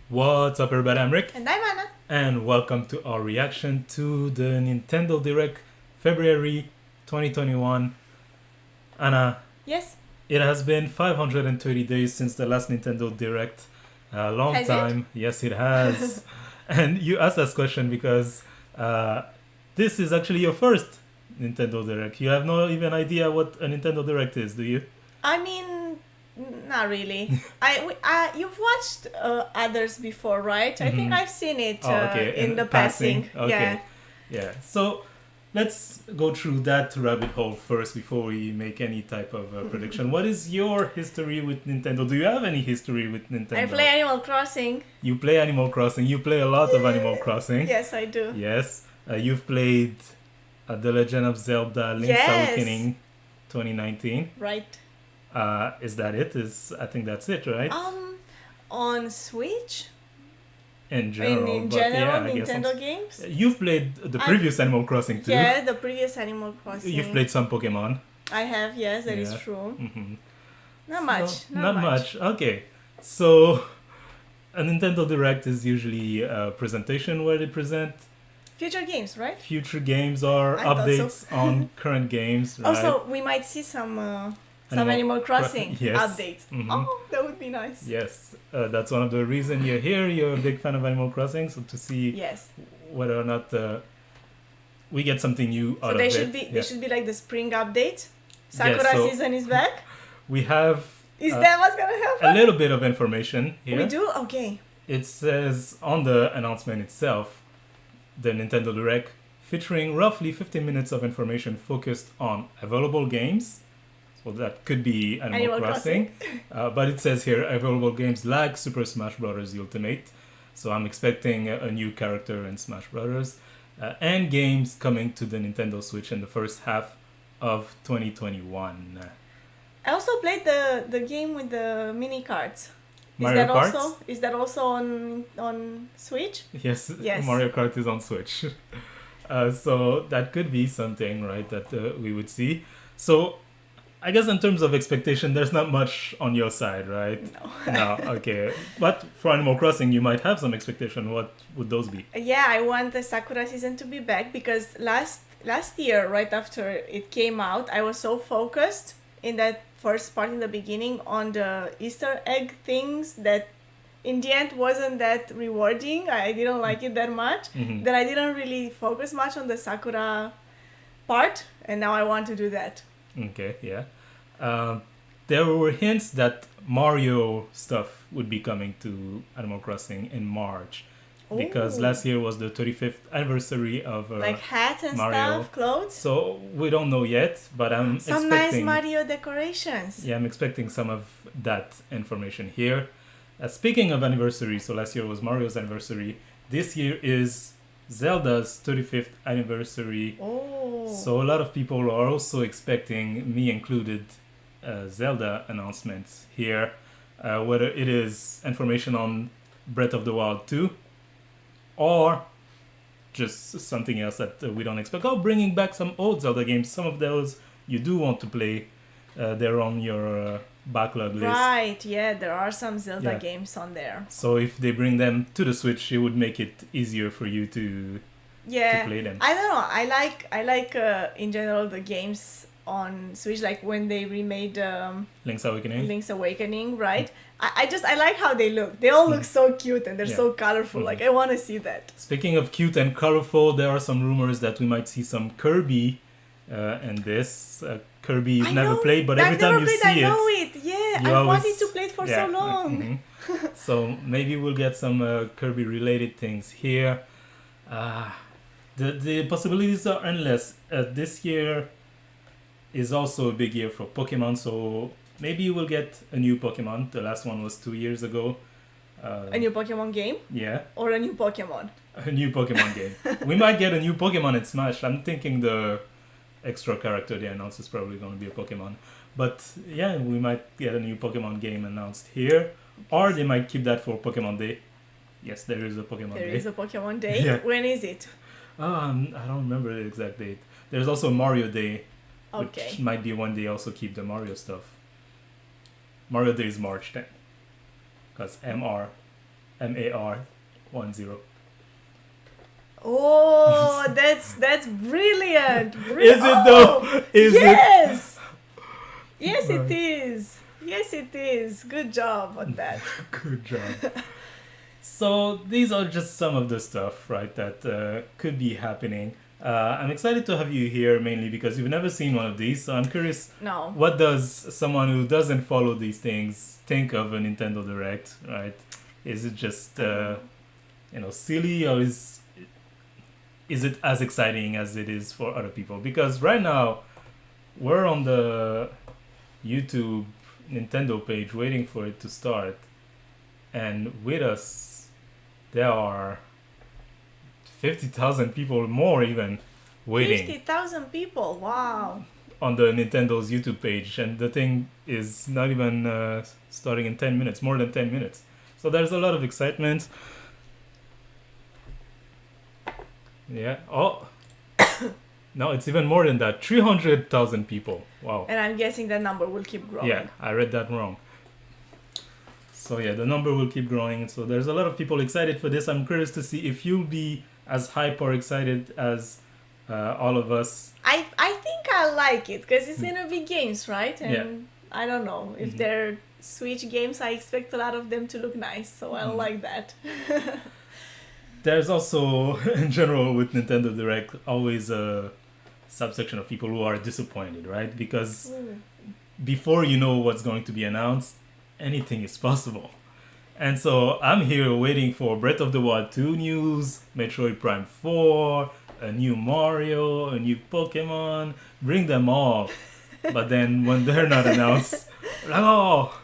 What's up, everybody? I'm Rick, And I'm Anna. and welcome to our reaction to the Nintendo Direct February 2021. Anna, Yes. it has been 530 days since the last Nintendo Direct. A long Has time. Yes, it has. And you asked this question because this is actually your first Nintendo Direct. You have no even idea what a Nintendo Direct is, do you? I mean, not really. You've watched others before, right? I think Mhm. I've seen it Oh, okay. in the Passing. passing. Okay. Yeah. So let's go through that rabbit hole first before we make any type of prediction. What is your history with Nintendo? Do you have any history with Nintendo? I play Animal Crossing. You play Animal Crossing. You play a lot of Animal Crossing. Yes, I do. Yes. You've played The Legend of Zelda Link's Yes. Awakening 2019. Right. Is that it? I think that's it, right? On Switch? In general. In but general, yeah, I guess Nintendo games? You've played the previous Animal Crossing too. Yeah, the previous Animal Crossing. You've played some Pokemon. I have, yes, that is Yeah. true. Mm-hmm. Not much. Not much. Okay. So, a Nintendo Direct is usually a presentation where they present Future games, right? future games or I thought updates on current games, right? Also, we might see some Animal Crossing Yes. updates. Mhm. Oh, that would be nice. Yes, that's one of the reasons you're here. You're a big fan of Animal Crossing, so to see Yes. whether or not we get something new out So of they it. should be Yeah. they should be like the spring update. Sakura so- season is back. We have Is Uh, that what's gonna a happen? little bit of information here. We do? Okay. It says on the announcement itself, the Nintendo Direct, featuring roughly 15 minutes of information focused on available games. So that could be Animal Crossing. But it says here available games like Super Smash Bros. Ultimate. So I'm expecting a new character in Smash Bros. And games coming to the Nintendo Switch in the first half of 2021. I also played the game with the mini cards. Mario Kart? Is that also on Switch? Yes, Yes. Mario Kart is on Switch. So that could be something, right, that we would see. So I guess in terms of expectation, there's not much on your side, right? No. No, okay. But for Animal Crossing, you might have some expectation. What would those be? Yeah, I want the Sakura season to be back because last year, right after it came out, I was so focused in that first part in the beginning on the Easter egg things that in the end wasn't that rewarding. I didn't like it that much. Mhm. That I didn't really focus much on the Sakura part, and now I want to do that. Okay, yeah. There were hints that Mario stuff would be coming to Animal Crossing in March. Because Ooh. last year was the 35th anniversary of Like hats and Mario. stuff, clothes. So we don't know yet, but I'm Some nice expecting. Mario decorations. Yeah, I'm expecting some of that information here. Speaking of anniversary, so last year was Mario's anniversary. This year is Zelda's 35th anniversary. Oh. So a lot of people are also expecting, me included, Zelda announcements here. Whether it is information on Breath of the Wild 2 or just something else that we don't expect. Oh, bringing back some old Zelda games. Some of those you do want to play. They're on your backlog list. Right, yeah, there are some Zelda Yeah. games on there. So if they bring them to the Switch, it would make it easier for you to Yeah, play them. I don't know. I like in general the games on Switch, like when they remade Link's Awakening. Link's Awakening, right? I like how they look. They all look so cute and they're Yeah. so colorful. Mhm. Like I want to see that. Speaking of cute and colorful, there are some rumors that we might see some Kirby in this. Kirby you've I never know. played, but every I've time never you played, see I know it. Yeah, you I wanted always- to play it for yeah, so long. mhm. So maybe we'll get some Kirby related things here. The possibilities are endless. This year is also a big year for Pokemon, so maybe we'll get a new Pokemon. The last one was 2 years ago. A new Pokemon game Yeah, or a new Pokemon. a new Pokemon game. We might get a new Pokemon in Smash. I'm thinking the extra character they announced is probably going to be a Pokemon. But yeah, we might get a new Pokemon game announced here. Or they might keep that for Pokemon Day. Yes, there is a Pokemon There Day. is a Pokemon Day. Yeah. When is it? I don't remember the exact date. There's also Mario Day, Okay. which might be when they also keep the Mario stuff. Mario Day is March 10th. Because MR MAR10. Oh, that's brilliant. Is it though? Is yes. Yes, Right. it is. Yes, it is. Good job on that. Good job. So these are just some of the stuff, right, that could be happening. I'm excited to have you here mainly because you've never seen one of these. So I'm curious, No. what does someone who doesn't follow these things think of a Nintendo Direct, right? Is it just silly, or is it as exciting as it is for other people? Because right now we're on the YouTube Nintendo page waiting for it to start, and with us there are 50,000 people more even waiting 50,000 people. Wow. on the Nintendo's YouTube page, and the thing is not even starting in 10 minutes, more than 10 minutes. So there's a lot of excitement. Yeah. Oh. No, it's even more than that. 300,000 people. Wow. And I'm guessing that number will keep growing. Yeah, I read that wrong. So yeah, the number will keep growing. So there's a lot of people excited for this. I'm curious to see if you'll be as hype or excited as all of us. I think I like it because it's gonna be games, right? And Yeah. I don't know if Mhm. they're Switch games. I expect a lot of them to look nice, so I Mhm. like that. There's also, in general, with Nintendo Direct, always a subsection of people who are disappointed, right? Because before you know what's going to be announced, anything is possible. And so I'm here waiting for Breath of the Wild 2 news, Metroid Prime 4, a new Mario, a new Pokemon, bring them all. But then when they're not announced, like, oh.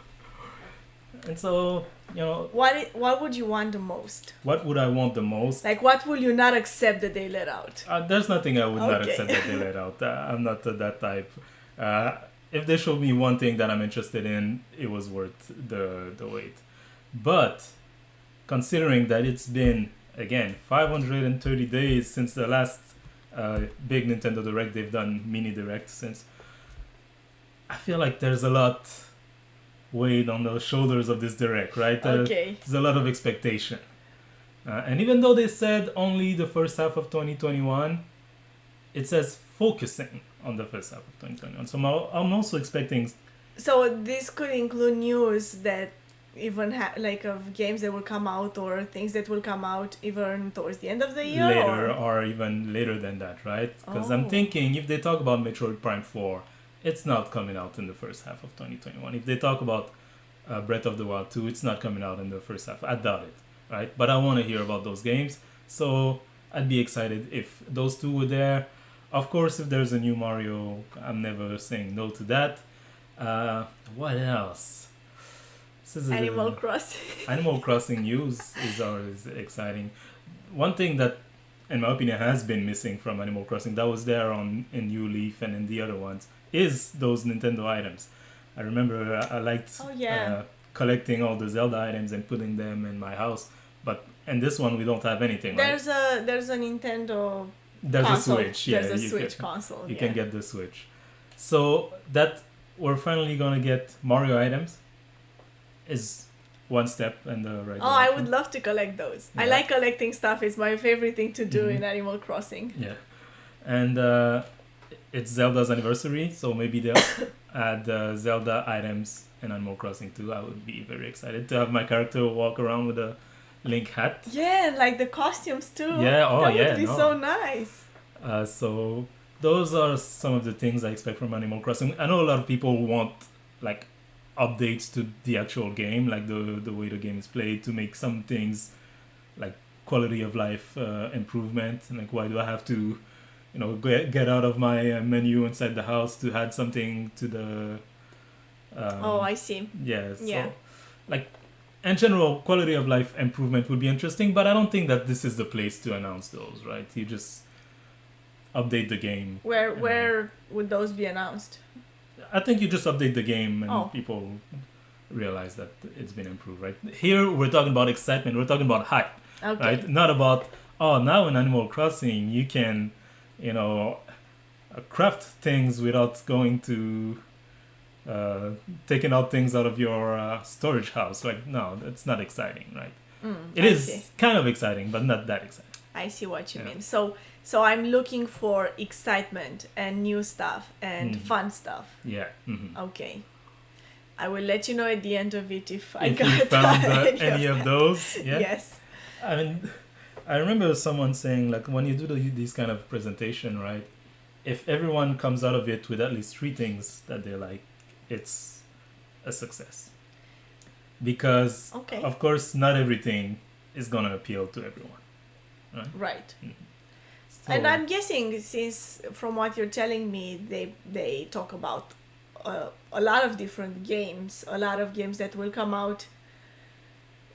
And so, What would you want the most? what would I want the most? Like, what will you not accept that they let out? There's nothing I would not Okay. accept that they let out. I'm not that type. If they showed me one thing that I'm interested in, it was worth the wait. But considering that it's been, again, 530 days since the last big Nintendo Direct, they've done mini Direct since, I feel like there's a lot weighed on the shoulders of this Direct, right? Okay. There's a lot of expectation. And even though they said only the first half of 2021, it says focusing on the first half of 2021. So I'm also expecting So this could include news that even of games that will come out or things that will come out even towards the end of the year later or? or even later than that, right? Because Oh. I'm thinking if they talk about Metroid Prime 4, it's not coming out in the first half of 2021. If they talk about Breath of the Wild 2, it's not coming out in the first half. I doubt it, right? But I want to hear about those games. So I'd be excited if those two were there. Of course, if there's a new Mario, I'm never saying no to that. What else? This is Animal Crossing. Animal Crossing news is always exciting. One thing that, in my opinion, has been missing from Animal Crossing that was there in New Leaf and in the other ones is those Nintendo items. I remember I liked Oh, yeah. collecting all the Zelda items and putting them in my house. But in this one, we don't have anything, right? There's a Nintendo There's console. a Switch. Yeah, There's a you Switch can, console. you yeah. can get the Switch. So that we're finally gonna get Mario items is one step in the right Oh, I direction. would love to collect those. I Yeah. like collecting stuff. It's my favorite thing to do Mhm. in Animal Crossing. Yeah, and it's Zelda's anniversary, so maybe they'll add Zelda items in Animal Crossing too. I would be very excited to have my character walk around with a Link hat. Yeah, and like the costumes too. Yeah, oh that yeah, would be no. so nice. So those are some of the things I expect from Animal Crossing. I know a lot of people want like updates to the actual game, like the way the game is played, to make some things like quality of life improvement. Like, why do I have to, get out of my menu inside the house to add something to the? Oh, I see. Yeah. So, Yeah. like, in general, quality of life improvement would be interesting, but I don't think that this is the place to announce those, right? You just update the game. Where would those be announced? I think you just update the game and Oh. people realize that it's been improved, right? Here we're talking about excitement, we're talking about hype, Okay. right? Not about, now in Animal Crossing you can, craft things without going to, taking out things out of your storage house. Like, no, that's not exciting, right? It is kind of exciting, but not that exciting. I see what you mean. So I'm looking for excitement and new stuff and fun stuff. Yeah. Okay. I will let you know at the end of it if you found any of those. Yeah? Yes. I mean, I remember someone saying, like, when you do these kind of presentation, right? If everyone comes out of it with at least 3 things that they like, it's a success. Because, of course, not everything is going to appeal to everyone. Right. So, and I'm guessing, since from what you're telling me, they talk about a lot of different games, a lot of games that will come out,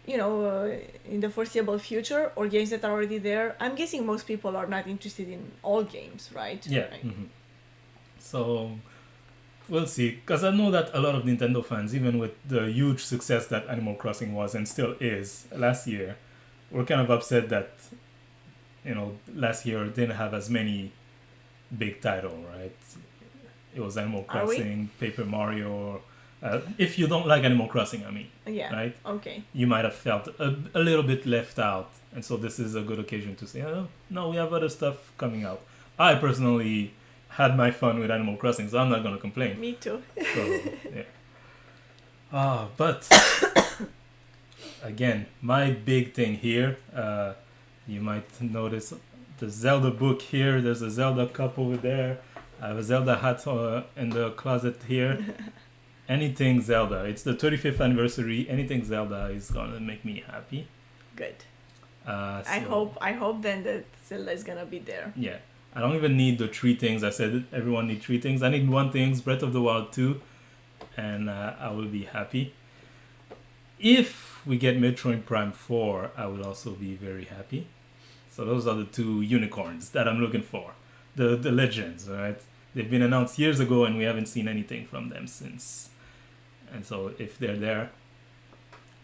in the foreseeable future, or games that are already there. I'm guessing most people are not interested in all games, right? Yeah. Right. So we'll see, because I know that a lot of Nintendo fans, even with the huge success that Animal Crossing was and still is last year, were kind of upset that last year didn't have as many big titles, right? It was Animal Crossing, Paper Mario. If you don't like Animal Crossing, I mean, right? Okay. You might have felt a little bit left out, and so this is a good occasion to say, oh, no, we have other stuff coming out. I personally had my fun with Animal Crossing, so I'm not going to complain. Me too. So, yeah. But again, my big thing here, you might notice the Zelda book here. There's a Zelda cup over there. I have a Zelda hat in the closet here. Anything Zelda. It's the 35th anniversary. Anything Zelda is gonna make me happy. Good. So, I hope then that Zelda is gonna be there. Yeah. I don't even need the 3 things. I said everyone needs 3 things. I need 1 thing, Breath of the Wild 2, and I will be happy. If we get Metroid Prime 4, I will also be very happy. So those are the 2 unicorns that I'm looking for. The legends, right? They've been announced years ago and we haven't seen anything from them since. And so if they're there,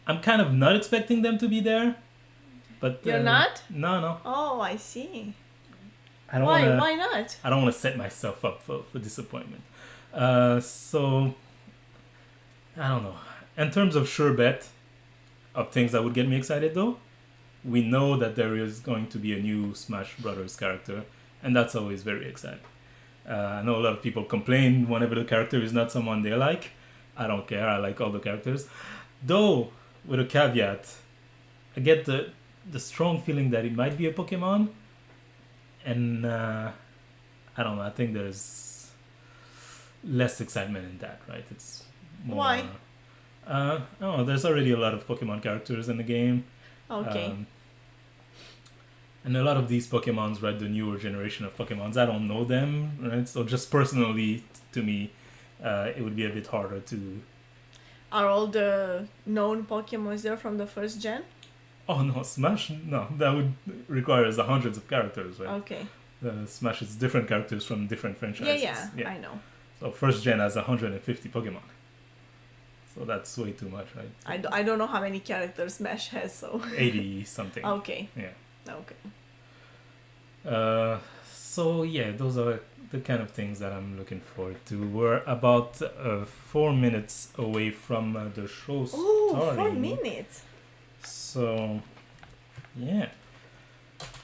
I'm kind of not expecting them to be there. But you're not? No. Oh, I see. Why not? I don't want to set myself up for disappointment. So, I don't know. In terms of sure bet of things that would get me excited though, we know that there is going to be a new Smash Brothers character, and that's always very exciting. I know a lot of people complain whenever the character is not someone they like. I don't care. I like all the characters. Though, with a caveat, I get the strong feeling that it might be a Pokemon. And I don't know. I think there's less excitement in that, right? It's more... Why? There's already a lot of Pokemon characters in the game. Okay. And a lot of these Pokemons, right, the newer generation of Pokemons, I don't know them, right? So just personally, to me, it would be a bit harder to... Are all the known Pokemons there from the first gen? Oh, no, Smash? No, that would require the hundreds of characters, right? Okay. Smash is different characters from different franchises. Yeah, I know. So first gen has 150 Pokemon. So that's way too much, right? I don't know how many characters Smash has, so... 80 something. Okay. Yeah. Okay. So yeah, those are the kind of things that I'm looking forward to. We're about 4 minutes away from the show starting. Oh, 4 minutes. So yeah,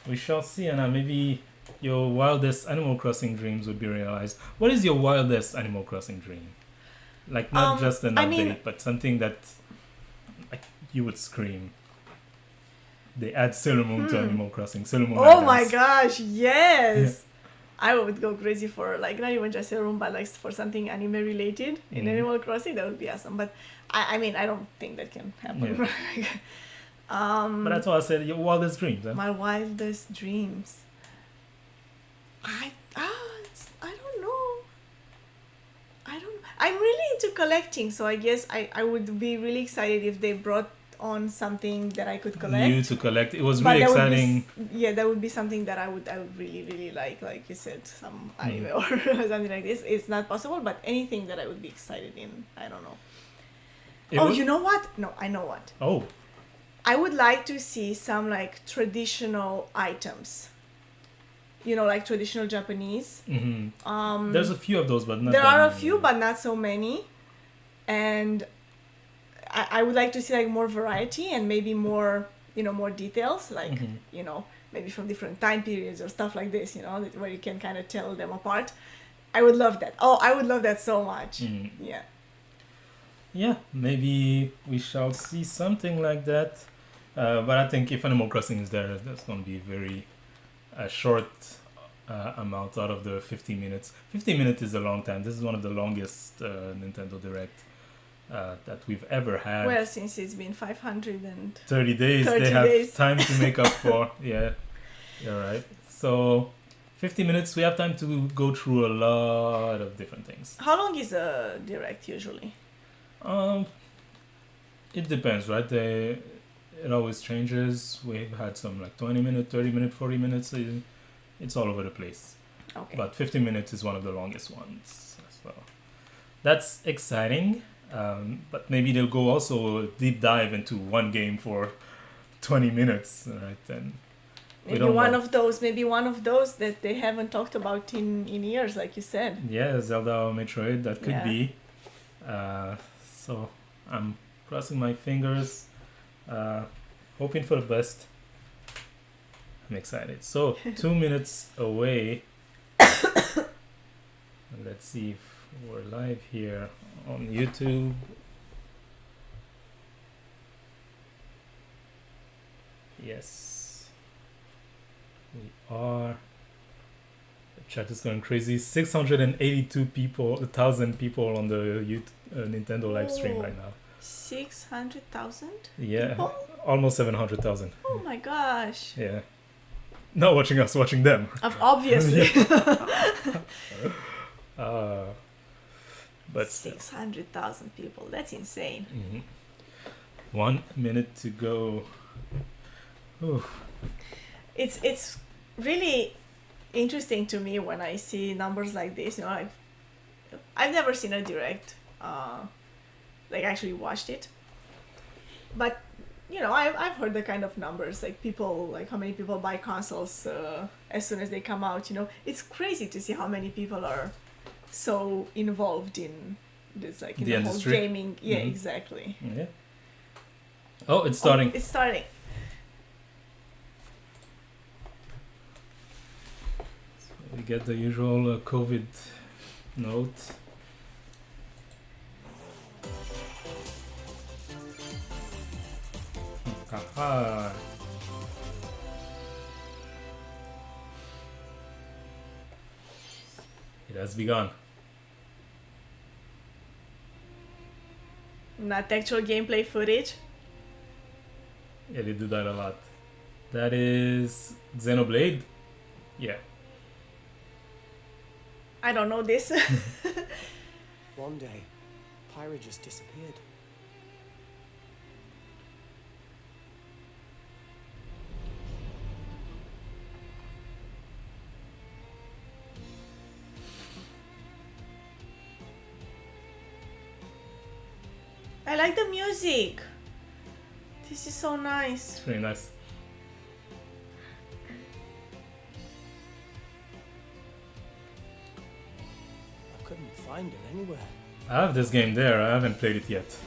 we shall see. And maybe your wildest Animal Crossing dreams would be realized. What is your wildest Animal Crossing dream? Like not just an update, but something that like you would scream. They add Sailor Moon to Animal Crossing. Sailor Moon. Oh my gosh, yes! Yeah. I would go crazy for, like, not even just Sailor Moon, but like for something anime related in Animal Crossing. That would be awesome. But I mean, I don't think that can happen. Yeah. But that's why I said your wildest dreams. Huh? My wildest dreams. I don't know. I'm really into collecting, so I guess I would be really excited if they brought on something that I could collect. New to collect. It was really exciting. That would be something that I would really, really like you said, some anime or something like this. It's not possible, but anything that I would be excited in. I don't know. You know what? No, I know what. Oh. I would like to see some like traditional items. You know, like traditional Japanese. Mm-hmm. There's a few of those, but not there are a few, but not so many. And I would like to see like more variety and maybe more more details, like maybe from different time periods or stuff like this, where you can kind of tell them apart. I would love that. Oh, I would love that so much. Yeah. Yeah, maybe we shall see something like that. But I think if Animal Crossing is there, that's going to be very short amount out of the 50 minutes. 50 minutes is a long time. This is one of the longest Nintendo Direct that we've ever had. Well, since it's been 530 30 days, they have time to make up for. Yeah, you're right. So 50 minutes, we have time to go through a lot of different things. How long is a Direct usually? It depends, right? It always changes. We've had some like 20 minutes, 30 minutes, 40 minutes. It's all over the place. Okay. But 50 minutes is one of the longest ones. So that's exciting. But maybe they'll go also deep dive into one game for 20 minutes, right? And maybe one of those that they haven't talked about in years, like you said. Yeah, Zelda or Metroid, that could be. So I'm crossing my fingers, hoping for the best. I'm excited. So 2 minutes away. Let's see if we're live here on YouTube. Yes, we are. The chat is going crazy. 682,000 people on the Nintendo live stream right now. 600,000? Yeah, people? Almost 700,000. Oh my gosh. Yeah. Not watching us, watching them. Obviously. But 600,000 people. That's insane. 1 minute to go. Oof. It's really interesting to me when I see numbers like this. I've never seen a Direct, like actually watched it, but I've heard the kind of numbers, like people, like how many people buy consoles as soon as they come out. It's crazy to see how many people are so involved in this, like in the whole industry. Gaming. Yeah, exactly. Yeah. Oh, it's starting. It's starting. We get the usual COVID note. Haha. It has begun. Not actual gameplay footage. Yeah, they do that a lot. That is Xenoblade? Yeah. I don't know this. One day, Pyra just disappeared. I like the music. This is so nice. It's really nice. I couldn't find it anywhere. I have this game there. I haven't played it yet.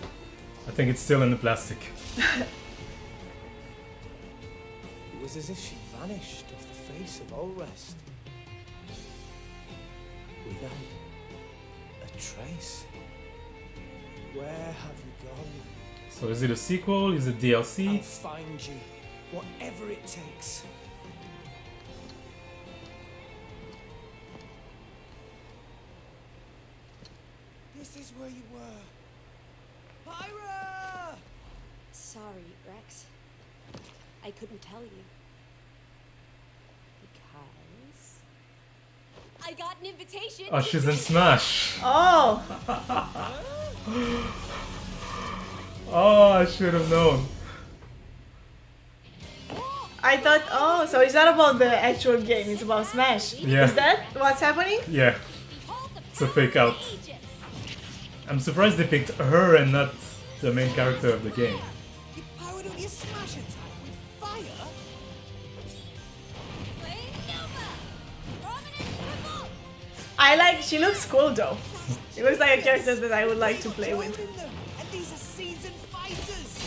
I think it's still in the plastic. It was as if she vanished off the face of all rest. Without a trace. Where have you gone? So is it a sequel? Is it DLC? I'll find you, whatever it takes. This is where you were. Pyra! Sorry, Rex. I couldn't tell you. Because I got an invitation. Oh, she's in Smash. Oh, Oh, I should have known. I thought, so it's not about the actual game, it's about Smash. Yeah. Is that what's happening? Yeah, it's a fake out. I'm surprised they picked her and not the main character of the game. You powered up your smash attack with fire? She looks cool though. She looks like a character that I would like to play with. And these are seasoned fighters.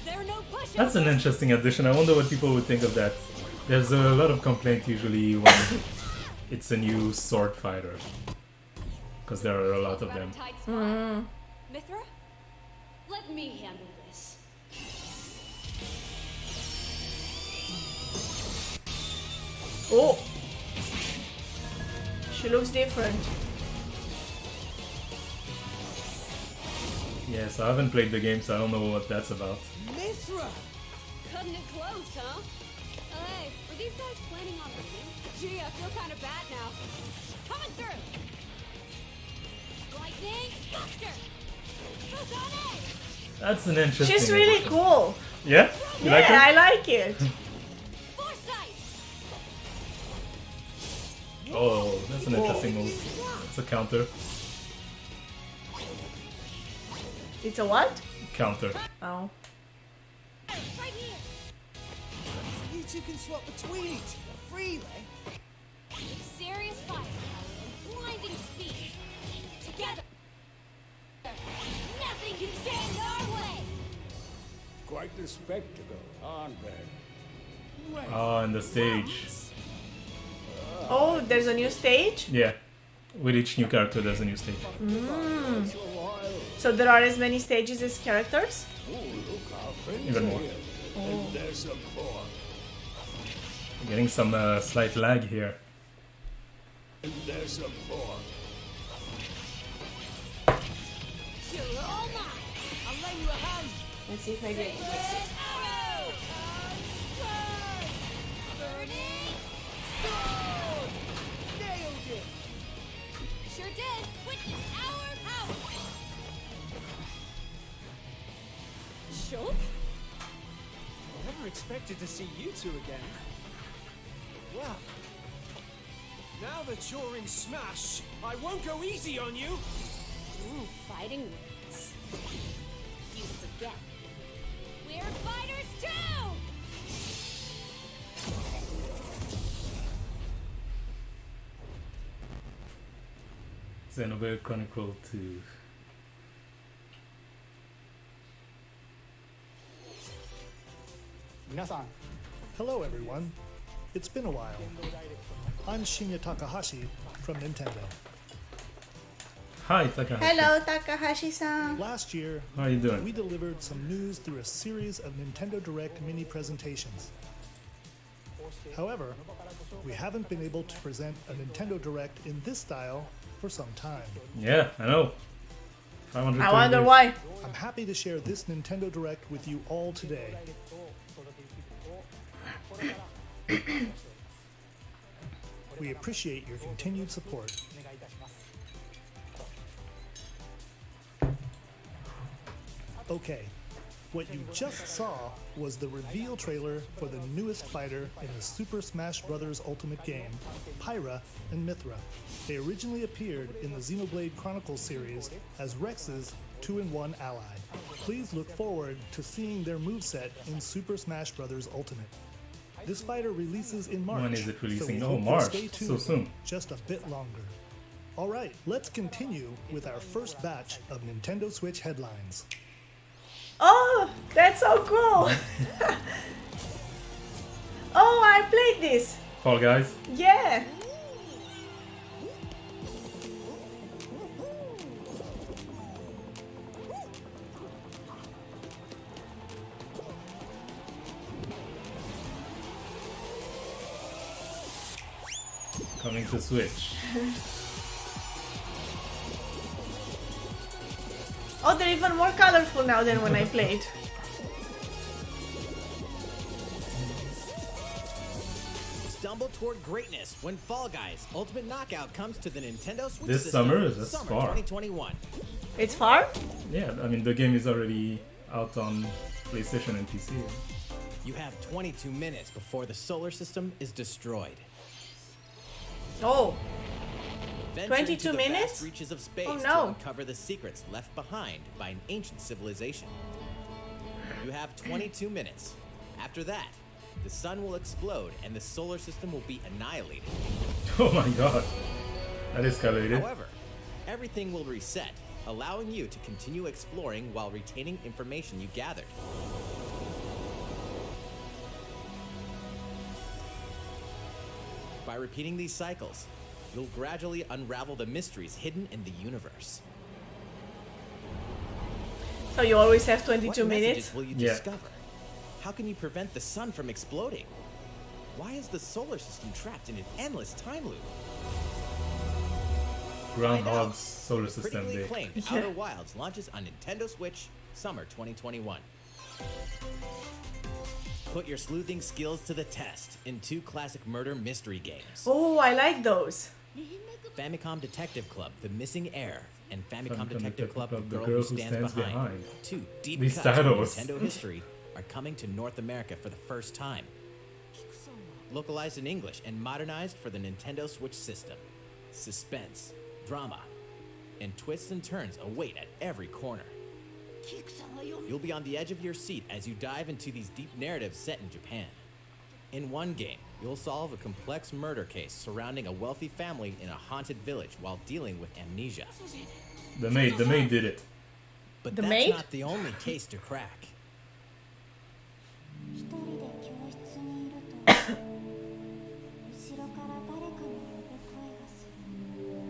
They're no pushovers. That's an interesting addition. I wonder what people would think of that. There's a lot of complaint usually when it's a new sword fighter, because there are a lot of them. Mithra, let me handle this. Oh! She looks different. Yes, I haven't played the game, so I don't know what that's about. Mithra! Cutting it close, huh? Hey, were these guys planning on leaving? Gee, I feel kind of bad now. Coming through! Lightning, faster! Photonic! That's an interesting. She's really addition. cool. Yeah? You like Yeah, her? I like it. Foresight! Oh, that's an interesting move. It's a counter. It's a what? Counter. Oh. Right here! You two can swap between each other freely. Serious fire power, blinding speed. Together, nothing can stand in our way. Quite the spectacle, aren't they? Wait, Oh, and the stage. Oh, there's a new stage? Yeah. With each new character, there's a new stage. it's a while. So there are as many stages as characters? Oh, look, our friends Even are more. here. And there's a boy. Getting some slight lag here. And there's a boy. You're all mine. I'll lend you a hand. Let's see if I get this. Arrow! Burning sword! Nailed it. Sure did. Witness our power. Sure. Never expected to see you two again. Well, now that you're in Smash, I won't go easy on you. Ooh, fighting words. You forget. We're fighters too! Xenoblade Chronicle 2. Hello everyone. It's been a while. I'm Shinya Takahashi from Nintendo. Hi, Takahashi. Hello, Takahashi-san. Last year, How are you doing? we delivered some news through a series of Nintendo Direct mini presentations. However, we haven't been able to present a Nintendo Direct in this style for some time. Yeah, I know. 500 I wonder days. why. I'm happy to share this Nintendo Direct with you all today. We appreciate your continued support. Okay, what you just saw was the reveal trailer for the newest fighter in the Super Smash Bros. Ultimate game, Pyra and Mithra. They originally appeared in the Xenoblade Chronicles series as Rex's 2-in-1 ally. Please look forward to seeing their moveset in Super Smash Bros. Ultimate. This fighter releases in March. When is it releasing? So we Oh, hope you'll March. stay So tuned soon. just a bit longer. Alright, let's continue with our first batch of Nintendo Switch headlines. Oh, that's so cool. Oh, I played this. Fall Guys. Yeah. Coming to Switch. Oh, they're even more colorful now than when I played. Stumble toward greatness when Fall Guys Ultimate Knockout comes to the Nintendo Switch This system. summer? That's Summer far. 2021. It's far? Yeah, I mean, the game is already out on PlayStation and PC. You have 22 minutes before the solar system is destroyed. Oh, Venture 22 into the minutes? vast reaches of space Oh, to no. uncover the secrets left behind by an ancient civilization. You have 22 minutes. After that, the sun will explode and the solar system will be annihilated. Oh my god. That escalated. However, everything will reset, allowing you to continue exploring while retaining information you gathered. By repeating these cycles, you'll gradually unravel the mysteries hidden in the universe. So you always have 22 What messages minutes. will you Yeah. discover? How can you prevent the sun from exploding? Why is the solar system trapped in an endless time loop? Groundhog's Solar The System critically Day. acclaimed Outer Wilds launches on Nintendo Switch summer 2021. Put your sleuthing skills to the test in 2 classic murder mystery games. Oh, I like those. Famicom Detective Club, The Missing Heir, and Famicom Famicom Detective Club, Detective The Girl Who Stands Behind. 2 deep These cuts from titles. Nintendo history are coming to North America for the first time. Localized in English and modernized for the Nintendo Switch system. Suspense, drama, and twists and turns await at every corner. You'll be on the edge of your seat as you dive into these deep narratives set in Japan. In one game, you'll solve a complex murder case surrounding a wealthy family in a haunted village while dealing with amnesia. The maid did it. But The that's maid? not the only case to crack.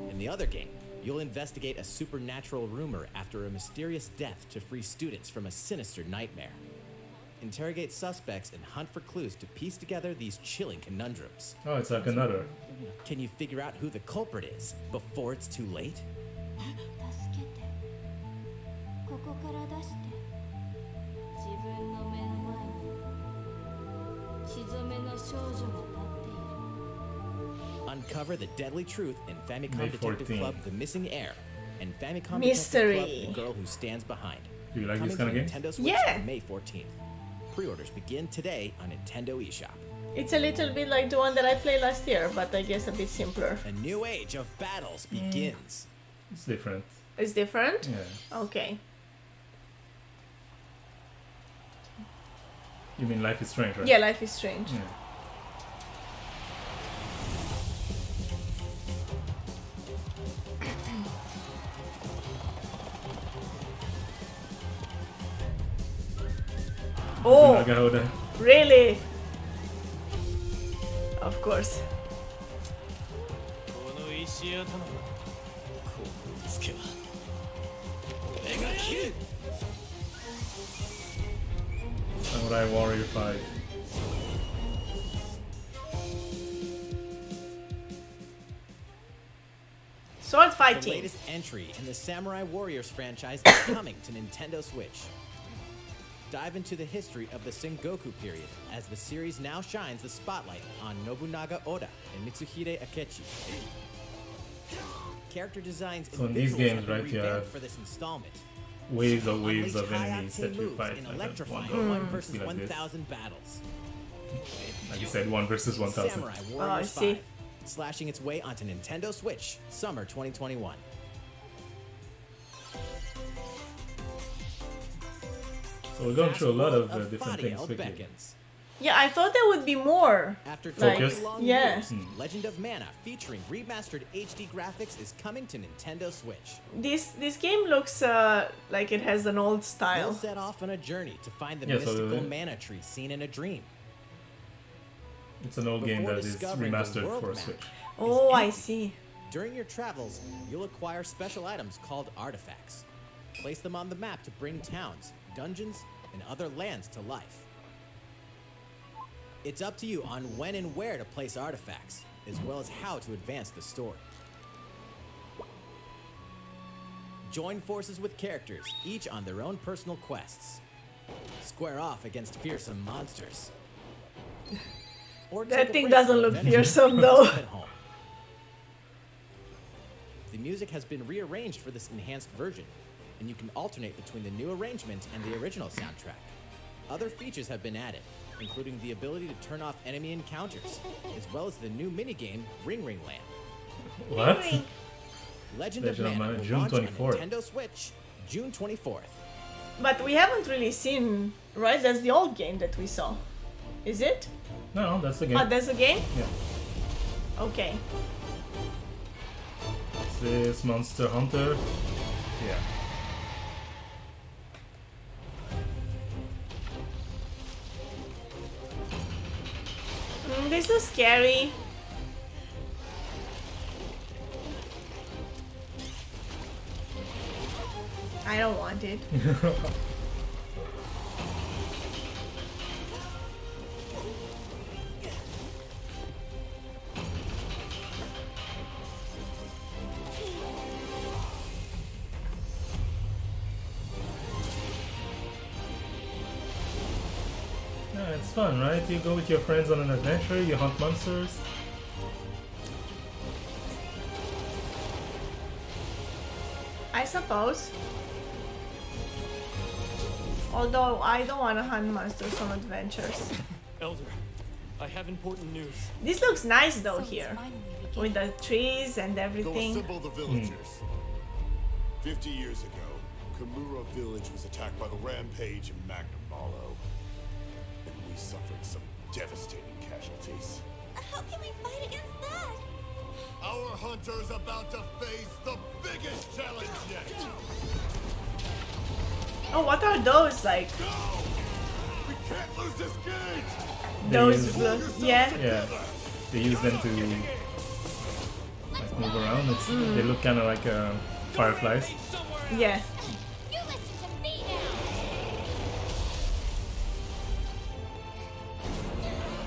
In the other game, you'll investigate a supernatural rumor after a mysterious death to free students from a sinister nightmare. Interrogate suspects and hunt for clues to piece together these chilling conundrums. Oh, it's like another. Can you figure out who the culprit is before it's too late? 助けてここから出して自分の目の前に血染めの少女が立っている Uncover the deadly truth in Famicom May Detective 14. Club The Missing Heir and Famicom Mystery. Detective Club The Girl Who Stands Behind. Do you like Coming this kind of to game? Nintendo Switch Yeah. on May 14th. Pre-orders begin today on Nintendo eShop. It's a little bit like the one that I played last year, but I guess a bit simpler. A new age of battles begins. It's different. It's different? Yeah. Okay. You mean Life is Strange, right? Yeah, Life is Strange. Yeah. Oh, Nobunaga. really? Of course. この石頭こうつけば俺が切る Samurai Warrior 5. Sword The fighting. latest entry in the Samurai Warriors franchise is coming to Nintendo Switch. Dive into the history of the Sengoku period as the series now shines the spotlight on Nobunaga Oda and Mitsuhide Akechi. Character designs So in and these visuals games, have been right, you revamped have for this installment. Waves of Unleash enemies high-octane that you moves fight. in Like electrifying that 1 one versus be like this. 1,000 battles. Like you said, 1 versus 1,000. Samurai I Warriors see. 5, slashing its way onto Nintendo Switch, summer 2021. So we're going through a lot of Fast world different Fadiel things quickly. beckons. Yeah, I thought there would be more. After Like, 20 long yeah. years, Legend of Mana featuring remastered HD graphics is coming to Nintendo Switch. This game looks like it has an old They'll style. set off on a journey to find the Yeah, so mystical the- mana tree seen in a dream. It's an old game Before that is discovering the remastered world for map. Switch. Oh, I empty. see. During your travels, you'll acquire special items called artifacts. Place them on the map to bring towns, dungeons, and other lands to life. It's up to you on when and where to place artifacts, as well as how to advance the story. Join forces with characters, each on their own personal quests. Square off against fearsome monsters. Or That take a thing break doesn't from look adventure fearsome, and though. stay at home. The music has been rearranged for this enhanced version, and you can alternate between the new arrangement and the original soundtrack. Other features have been added, including the ability to turn off enemy encounters, as well as the new minigame Ring Ring Land. What? Legend Legend of of Mana Mana, will June launch on 24th. Nintendo Switch, June 24th. But we haven't really seen, right? That's the old game that we saw. Is it? No, that's the game. Oh, that's the game? Yeah. Okay. This Monster Hunter. Yeah. This is scary. I don't want it. Yeah, it's fun, right? You go with your friends on an adventure, you hunt monsters. I suppose. Although I don't want to hunt monsters on adventures. Elder, I have important news. This looks nice though So it's here. finally With beginning. the trees and Go everything. assemble the villagers. 50 years ago, Kamura village was attacked by the rampage of Magnum Malo. And we suffered some devastating casualties. How can we fight against that? Our hunter's about to face the biggest challenge yet. Oh, what are those like? Go! We can't lose this gate! Those use- blue. Yeah. Yeah, they use them to like move around. They look kind of like fireflies. Yeah. You listen to me now.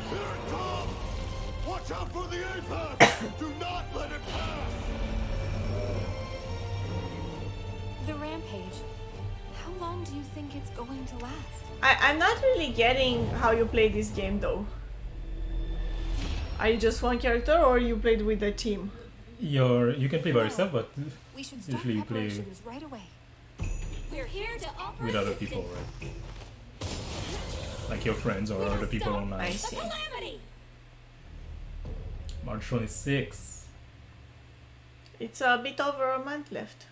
Here it comes! Watch out for the apex! Do not let it pass! The rampage. How long do you think it's going to last? I'm not really getting how you play this game though. Are you just one character or you played with a team? You can play by yourself, but We should start usually you play preparations right away. We're here to offer with other assistance. people, right? Like your friends or other people I online. see. Calamity! March 26th. It's a bit over a month left.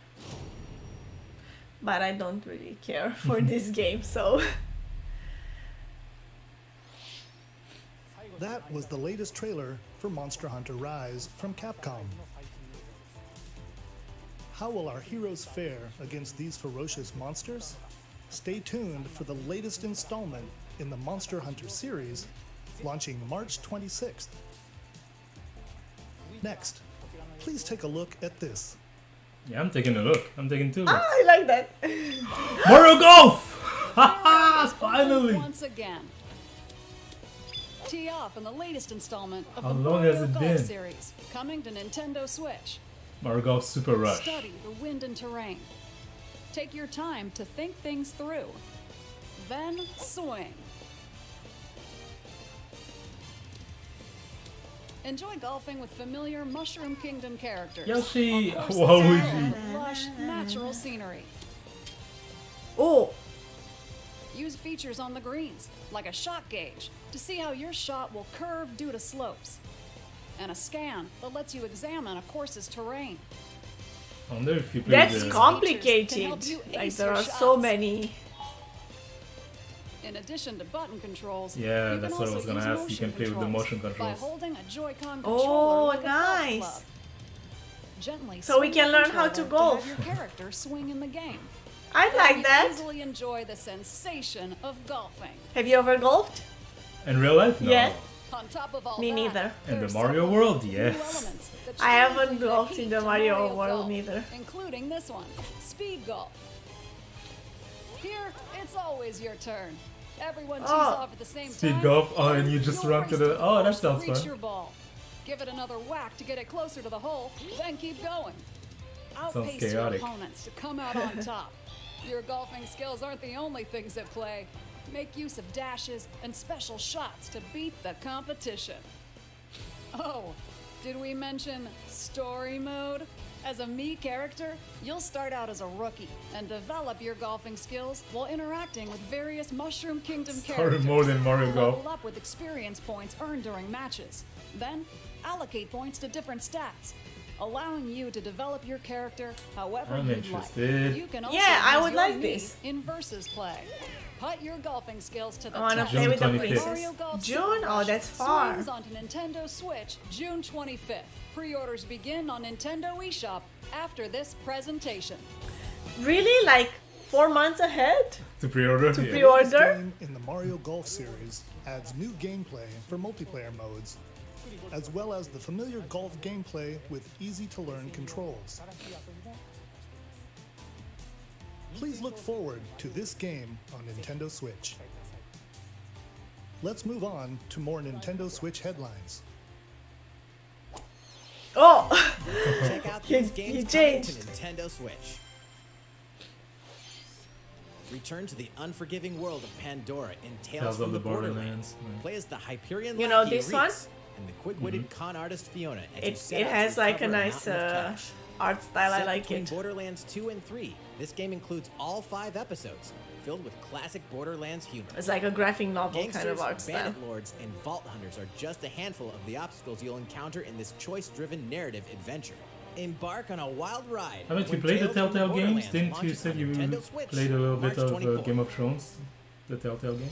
But I don't really care for this game, so That was the latest trailer for Monster Hunter Rise from Capcom. How will our heroes fare against these ferocious monsters? Stay tuned for the latest installment in the Monster Hunter series, launching March 26th. Next, please take a look at this. Yeah, I'm taking a look. I'm taking two looks. I like that. Mario Golf! Haha! Finally! Once again. Tee off in the latest installment of How the long Mario has it Golf been? series, coming to Nintendo Switch. Mario Golf Super Rush. Study the wind and terrain. Take your time to think things through. Then swing. Enjoy golfing with familiar Mushroom Kingdom characters. Yoshi! on courses Waluigi. filled with lush, natural scenery. Oh, Use features on the greens, like a shot gauge, to see how your shot will curve due to slopes. And a scan that lets you examine a course's terrain. I wonder if you play that's the... complicated. Can help you Like ace there your are so shots. many. In addition to button controls, Yeah, you that's can what I also was gonna use ask. You can play with the controls motion by controls. holding a Joy-Con Oh, controller like a golf nice. club. Gently So we swing can the learn how to controller golf. have your character swing in the game. I like You that. easily enjoy the sensation of golfing. Have you ever golfed? In real life? No. Yeah. On top of all Me that, neither. In the there's Mario several world? new Yes. elements that I truly haven't bring the golfed heat in the to Mario world Golf, neither. including this one, Speed Golf. Here, it's always your turn. Everyone tees Oh. off at the same Speed time. golf? Oh, and you just You'll run to race the... Oh, that course to sounds reach fun. your ball. Give it another whack to get it closer to the hole, then keep going. Sounds Outpace your chaotic. opponents to come out on top. Your golfing skills aren't the only things at play. Make use of dashes and special shots to beat the competition. Oh, did we mention story mode? As a Mii character, you'll start out as a rookie and develop your golfing skills while interacting with various Mushroom Kingdom Story characters. mode in Mario Level Golf. up with experience points earned during matches. Then, allocate points to different stats, allowing you to develop your character however I'm you'd interested. like. You can also Yeah, I use would your like Mii this. in versus play. Put your golfing skills to the I wanna test. play with the June 25th. princess. Golf June? Super Oh, Rush that's far. swings onto Nintendo Switch June 25th. Pre-orders begin on Nintendo eShop after this presentation. Really? Like 4 months ahead? To pre-order? To Yeah. pre-order? This game in the Mario Golf series adds new gameplay for multiplayer modes, as well as the familiar golf gameplay with easy-to-learn controls. Please look forward to this game on Nintendo Switch. Let's move on to more Nintendo Switch headlines. Oh! Check out He- these he games coming to changed. Nintendo Switch. Return to the unforgiving world of Pandora in Tales from the Borderlands. Right. Play as the Hyperion You know lackey this one? Reese and the quick-witted con artist Fiona as you It, set it out has to like a recover nice mountain of cash. art style. I Set like between it. Borderlands 2 and 3, this game includes all 5 episodes, filled with classic Borderlands humor. It's like a graphic novel Gangsters, kind of art style. bandit lords, and vault hunters are just a handful of the obstacles you'll encounter in this choice-driven narrative adventure. Embark on a wild ride. Haven't you when played the Tales from Telltale games? Borderlands Didn't you launches say on you Nintendo Switch, played a little bit March of 24th. Game of Thrones? The Telltale game?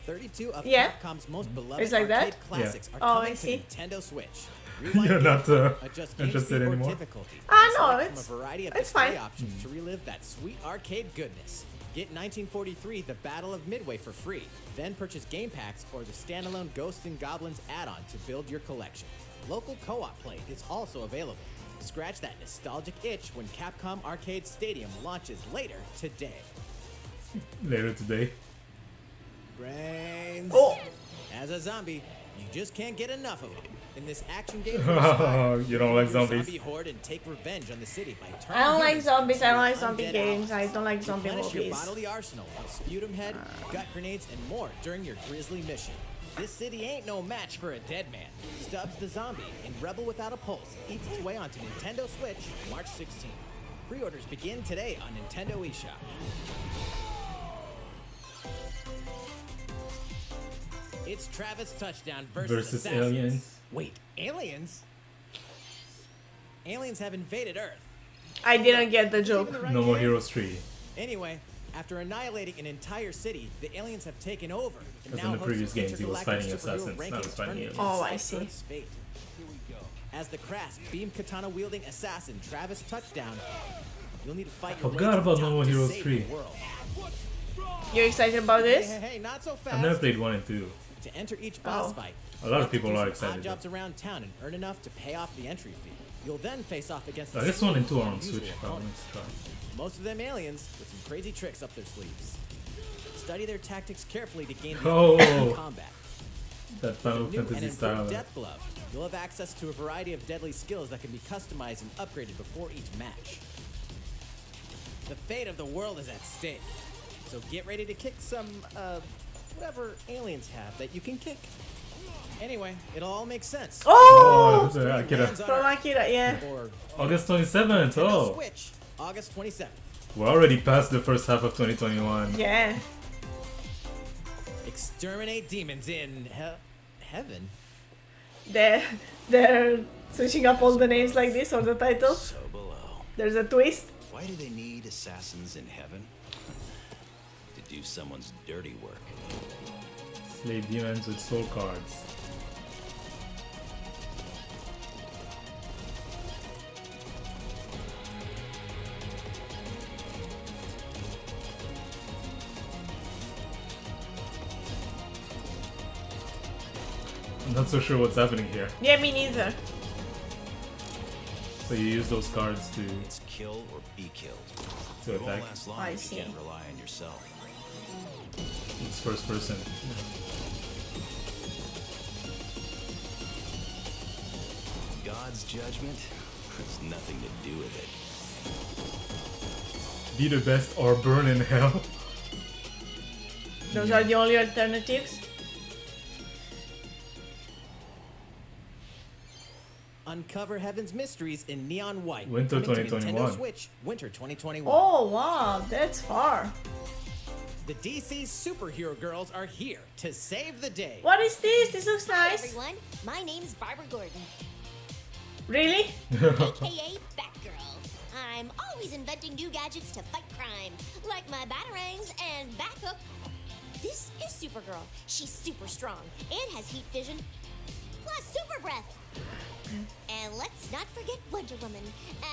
32 of Yeah. Capcom's most beloved It's like that? arcade classics are Oh, coming I to see. Nintendo Switch. You're not Adjust interested game speed or anymore? difficulty. Ah, no, Select it's- from a variety of it's display fine. options to relive that sweet arcade goodness. Get 1943 The Battle of Midway for free. Then purchase game packs or the standalone Ghosts and Goblins add-on to build your collection. Local co-op play is also available. Scratch that nostalgic itch when Capcom Arcade Stadium launches later today. Later today. Brains. Oh! As a zombie, you just can't get enough of them. In this action game, for a spy, You don't like you're a zombies? zombie horde and take revenge on the city by turning I don't like humans zombies. I don't into like zombie undead games. I allies. don't like zombie Replenish your movies. bodily arsenal of sputum head, gut grenades, and more during your grisly mission. This city ain't no match for a dead man. Stubbs the Zombie in Rebel Without a Pulse eats its way onto Nintendo Switch March 16th. Pre-orders begin today on Nintendo eShop. It's Travis Touchdown versus Assassins. Aliens. Wait, aliens? Aliens have invaded Earth. I didn't get the Even joke. the right No More name? Heroes 3. Anyway, after annihilating an entire city, the aliens have taken over. And Because now in the host previous an games he was intergalactic fighting superhero assassins, ranking now he's fighting tournament aliens. Oh, I to see. decide Earth's fate. As the crass beam katana wielding assassin Travis Touchdown, you'll need to fight your way forgot to the about top No More to Heroes save 3. the world. You're excited about Hey, this? hey, hey, not so fast. I've never played 1 and 2. To enter each boss Oh. fight, A lot of you have to people do are some excited, odd jobs around town and earn enough to pay off the entry fee. You'll then face off against I a guess slew 1 and 2 are of on unusual Switch. Probably. opponents. Let's try. Most of them aliens with some crazy tricks up their sleeves. Study their tactics carefully to gain the Oh. upper hand in combat. That Final With a new and Fantasy improved style. Death Glove, you'll have access to a variety of deadly skills that can be customized and upgraded before each match. The fate of the world is at stake, so get ready to kick some, whatever aliens have that you can kick. Anyway, it'll all make sense. Oh! Oh, Akira. Lands on From Earth, Akira, yeah. or August 27th. Nintendo Oh, Switch, August 27th. we're already past the first half of 2021. Yeah. Exterminate demons in heaven. They're switching up all the names like this or the titles. So below. There's a twist. Why do they need assassins in heaven? To do someone's dirty work. Slay demons with soul cards. I'm not so sure what's happening here. Yeah, me neither. So you use those cards to It's kill or be killed. to You won't attack. last long I if see. you can't rely on yourself. It's first person. God's judgment has nothing to do with it. Be the best or burn in hell. Those are the only alternatives. Uncover heaven's mysteries in neon white. Winter Coming to 2021. Nintendo Switch, winter 2021. Oh, wow. That's far. The DC superhero girls are here to save the day. What is this? This looks Hi nice. everyone, my name's Barbara Gordon, Really? aka Batgirl. I'm always inventing new gadgets to fight crime, like my batarangs and Bathook. This is Supergirl. She's super strong and has heat vision, plus super breath. And let's not forget Wonder Woman,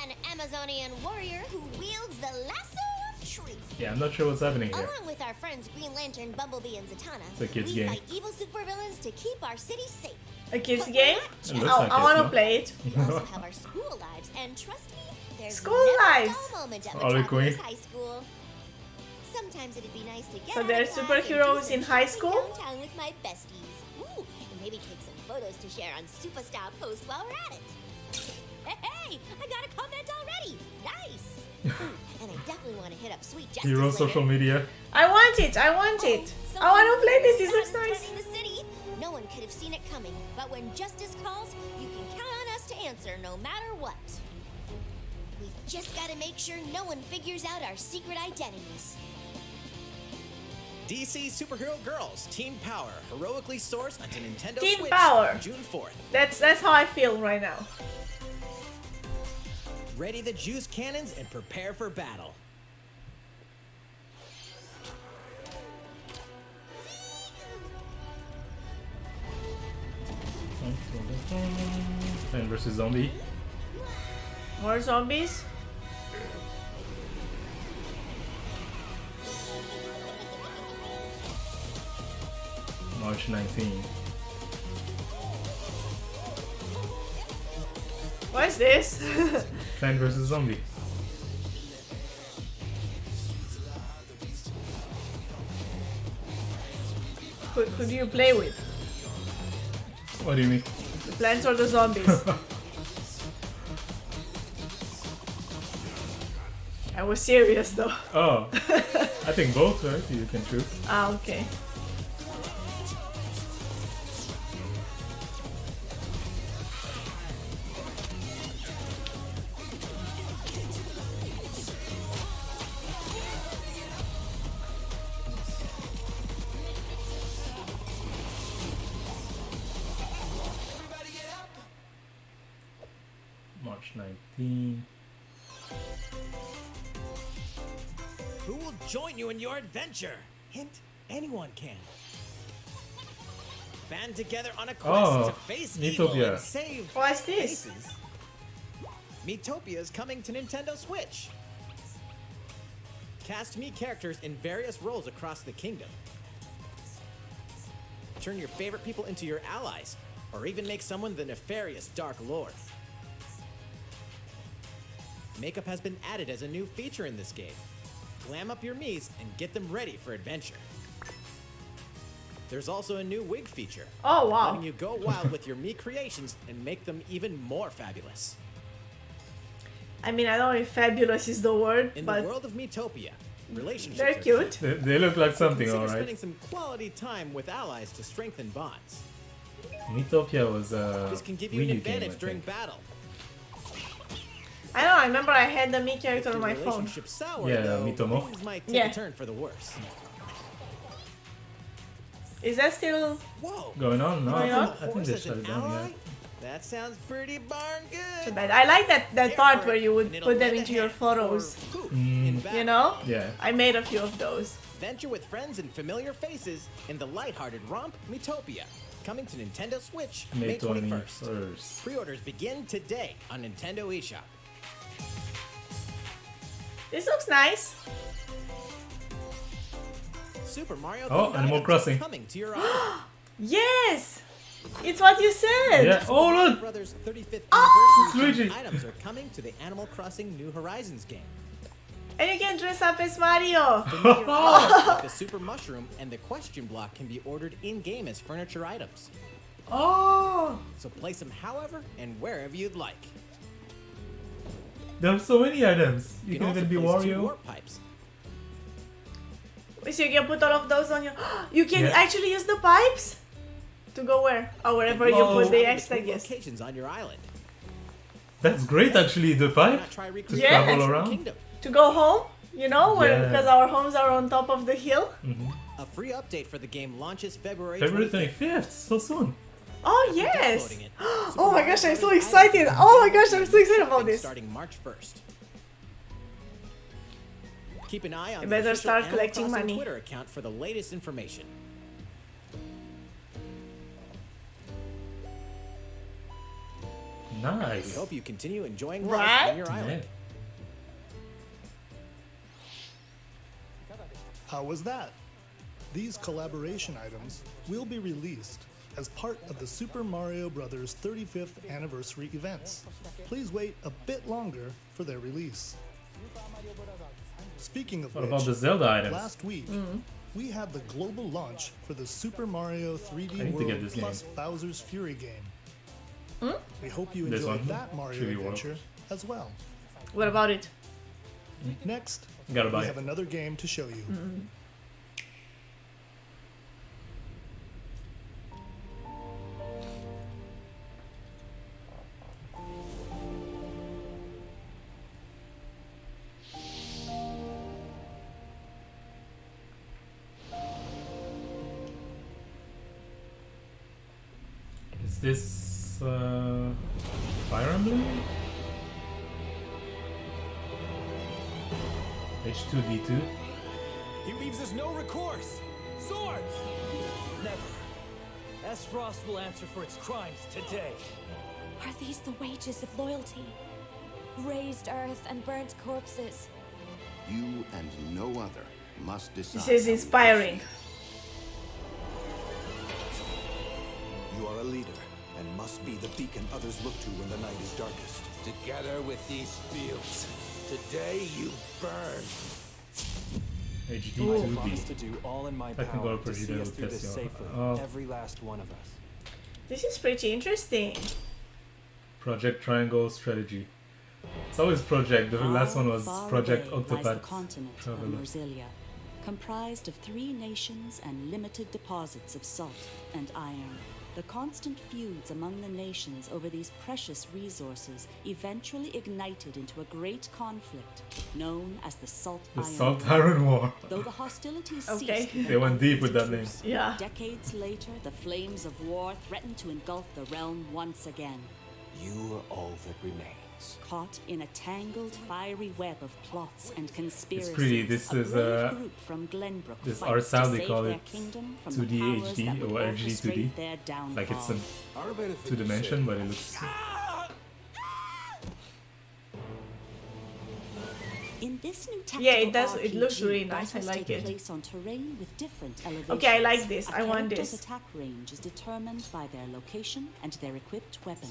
an Amazonian warrior who wields the lasso of truth. Yeah, I'm not sure what's happening here. Along with our friends Green Lantern, Bumblebee, and Zatanna, It's a kid's we game. fight evil supervillains to keep our city safe. A kids But game? we're It not looks Oh, like I it, want to no? play it. We also have our school lives, and trust me, there's School never lives. a dull moment at Harley Metropolis Quinn. High School. Sometimes it'd be nice to get So out they're of class superheroes and do in some high shopping school? downtown with my besties. Ooh, and maybe take some photos to share on Superstar Post while we're at it. Hey, I got a comment already. Nice. Ooh, and I definitely want to hit up Sweet Justice Hero later. social media. I want it. I want it. I want to play this. This looks nice. Threatening the city. No one could have seen it coming, but when justice calls, you can count on us to answer no matter what. We've just got to make sure no one figures out our secret identities. DC Superhero Girls Team Power heroically soars onto Nintendo Team Switch Power. June 4th. That's how I feel right now. Ready the juice cannons and prepare for battle. And versus zombie. More zombies. March 19. What is this? Plant versus zombie. Who do you play with? What do you mean? The plants or the zombies? I was serious though. Oh, I think both, right? You can choose. Ah, okay. March 19. Who will join you in your adventure? Hint, anyone can. Band together on a quest to face evil Miitopia. and save What's this? faces. Miitopia is coming to Nintendo Switch. Cast Mii characters in various roles across the kingdom. Turn your favorite people into your allies, or even make someone the nefarious Dark Lord. Makeup has been added as a new feature in this game. Glam up your Miis and get them ready for adventure. There's also a new wig feature. Oh wow. Letting you go wild with your Mii creations and make them even more fabulous. I mean, I don't know if fabulous is the word, In but the world of Miitopia, relationships they're are cute. key. They look like something, Consider alright. spending some quality time with allies to strengthen bonds. Miitopia was a This can give you an Wii U game, advantage I during think. battle. I don't know. I remember I had the Mii character If on your my phone. relationship's sour, Yeah, though, Miitomo. things might take Yeah. a turn for the worse. Is that still? Whoa! Going on? No, Going I on? think, I think Horse they as shut an it down, ally? yeah. That sounds pretty darn good. Too bad. I like that Care part for where it, you would and it'll put them lend a into your hand or photos. poof in battle. You know? Yeah. I made a few of those. Venture with friends and familiar faces in the lighthearted romp Miitopia. Coming to Nintendo Switch May 21st. 21st. Pre-orders begin today on Nintendo eShop. This looks nice. Super Mario Oh, themed Animal items Crossing. coming to your island. Yes! It's what you said! Yeah. Oh, look! Brothers 35th Oh! anniversary Luigi. items are coming to the Animal Crossing New Horizons game. And you can dress up as Mario! Familiar items like the Super Mushroom and the Question Block can be ordered in-game as furniture items. Oh! So place them however and wherever you'd like. There are so many items. You can also even be place 2 Wario. warp pipes. So you can put all of those on your... You can Yeah. actually use the pipes? To go where? Or wherever you Whoa. put the Travel X, I between guess. locations on your island. That's great, actually. The Why pipe. not try To recreating Yeah. travel Mushroom around. Kingdom? To go home? You know? Yeah. Because our homes are on top of the hill. A free update for the game launches February February 25th. 25th. So soon. Oh, yes! Downloading it. Oh my gosh, I'm so excited! Oh my gosh, I'm so excited about this! Starting March 1st. Keep an eye on You the better official start Animal collecting Crossing money. Twitter account for the latest information. We Nice. hope you continue enjoying Right? life on your Yeah. island. How was that? These collaboration items will be released as part of the Super Mario Bros. 35th anniversary events. Please wait a bit longer for their release. Speaking of What which, about the Zelda items? last week, we had the global launch for the Super Mario 3D I need to get World this plus game. Bowser's Fury game. We hope you This enjoyed one? that Mario 3D World. adventure as well. What about it? Next, Gotta we buy have it. another game to show you. Is this Fire Emblem? H2D2? He leaves us no recourse. Swords! Never. Frost will answer for its crimes today. Are these the wages of loyalty? Raised earth and burnt corpses. You and no other must decide. This is inspiring. You are a leader and must be the beacon others look to when the night is darkest. Together with these fields, today you burn. HD2B. Promise to do all in my Technical power to see procedure us through this test, safely. oh. Every last one of us. This is pretty interesting. Project Triangle Strategy. It's always Project. The last one was Far Project away lies the Octopath continent of Traveler. Merzilia, comprised of 3 nations and limited deposits of salt and iron. The constant feuds among the nations over these precious resources eventually ignited into a great conflict known as the Salt The Iron Salt War. Iron War. Though the hostilities Okay. ceased, They went deep with that name. Yeah. decades later, the flames of war threatened to engulf the realm once again. You are all that remains. Caught in a tangled, fiery web of plots and conspiracies, pretty. This a is, brave group from Glenbrook this fights RSAL, to they save call their it kingdom from 2D the powers HD that would or RG2D. orchestrate their downfall. Like it's in Our benefit 2 dimension, but it looks. In this new Yeah, it tactical does. It looks RPG, really nice. I battles like take it. place on terrain with different elevations. Okay, I like this. A I want character's this. attack range is determined by their location and their equipped weapon.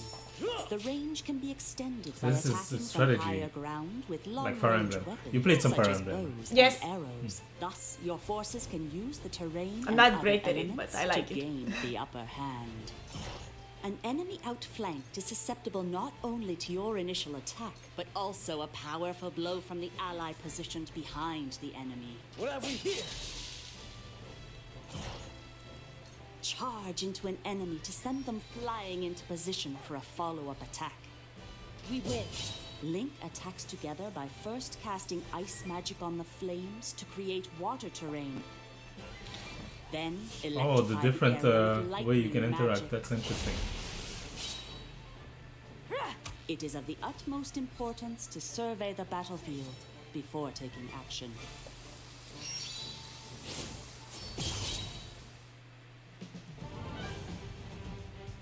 The range can be extended by This is attacking a strategy, from higher ground with like long-range Fire Emblem. weapons You played some such Fire as Emblem. bows Yes. and arrows. Thus, your forces can use the terrain I'm and not other great at it, elements but I like to it. gain the upper hand. An enemy outflanked is susceptible not only to your initial attack, but also a powerful blow from the ally positioned behind the enemy. What have we here? Charge into an enemy to send them flying into position for a follow-up attack. We win. Link attacks together by first casting ice magic on the flames to create water terrain. Then Oh, the electrify different area with way you can lightning interact. magic. That's interesting. It is of the utmost importance to survey the battlefield before taking action.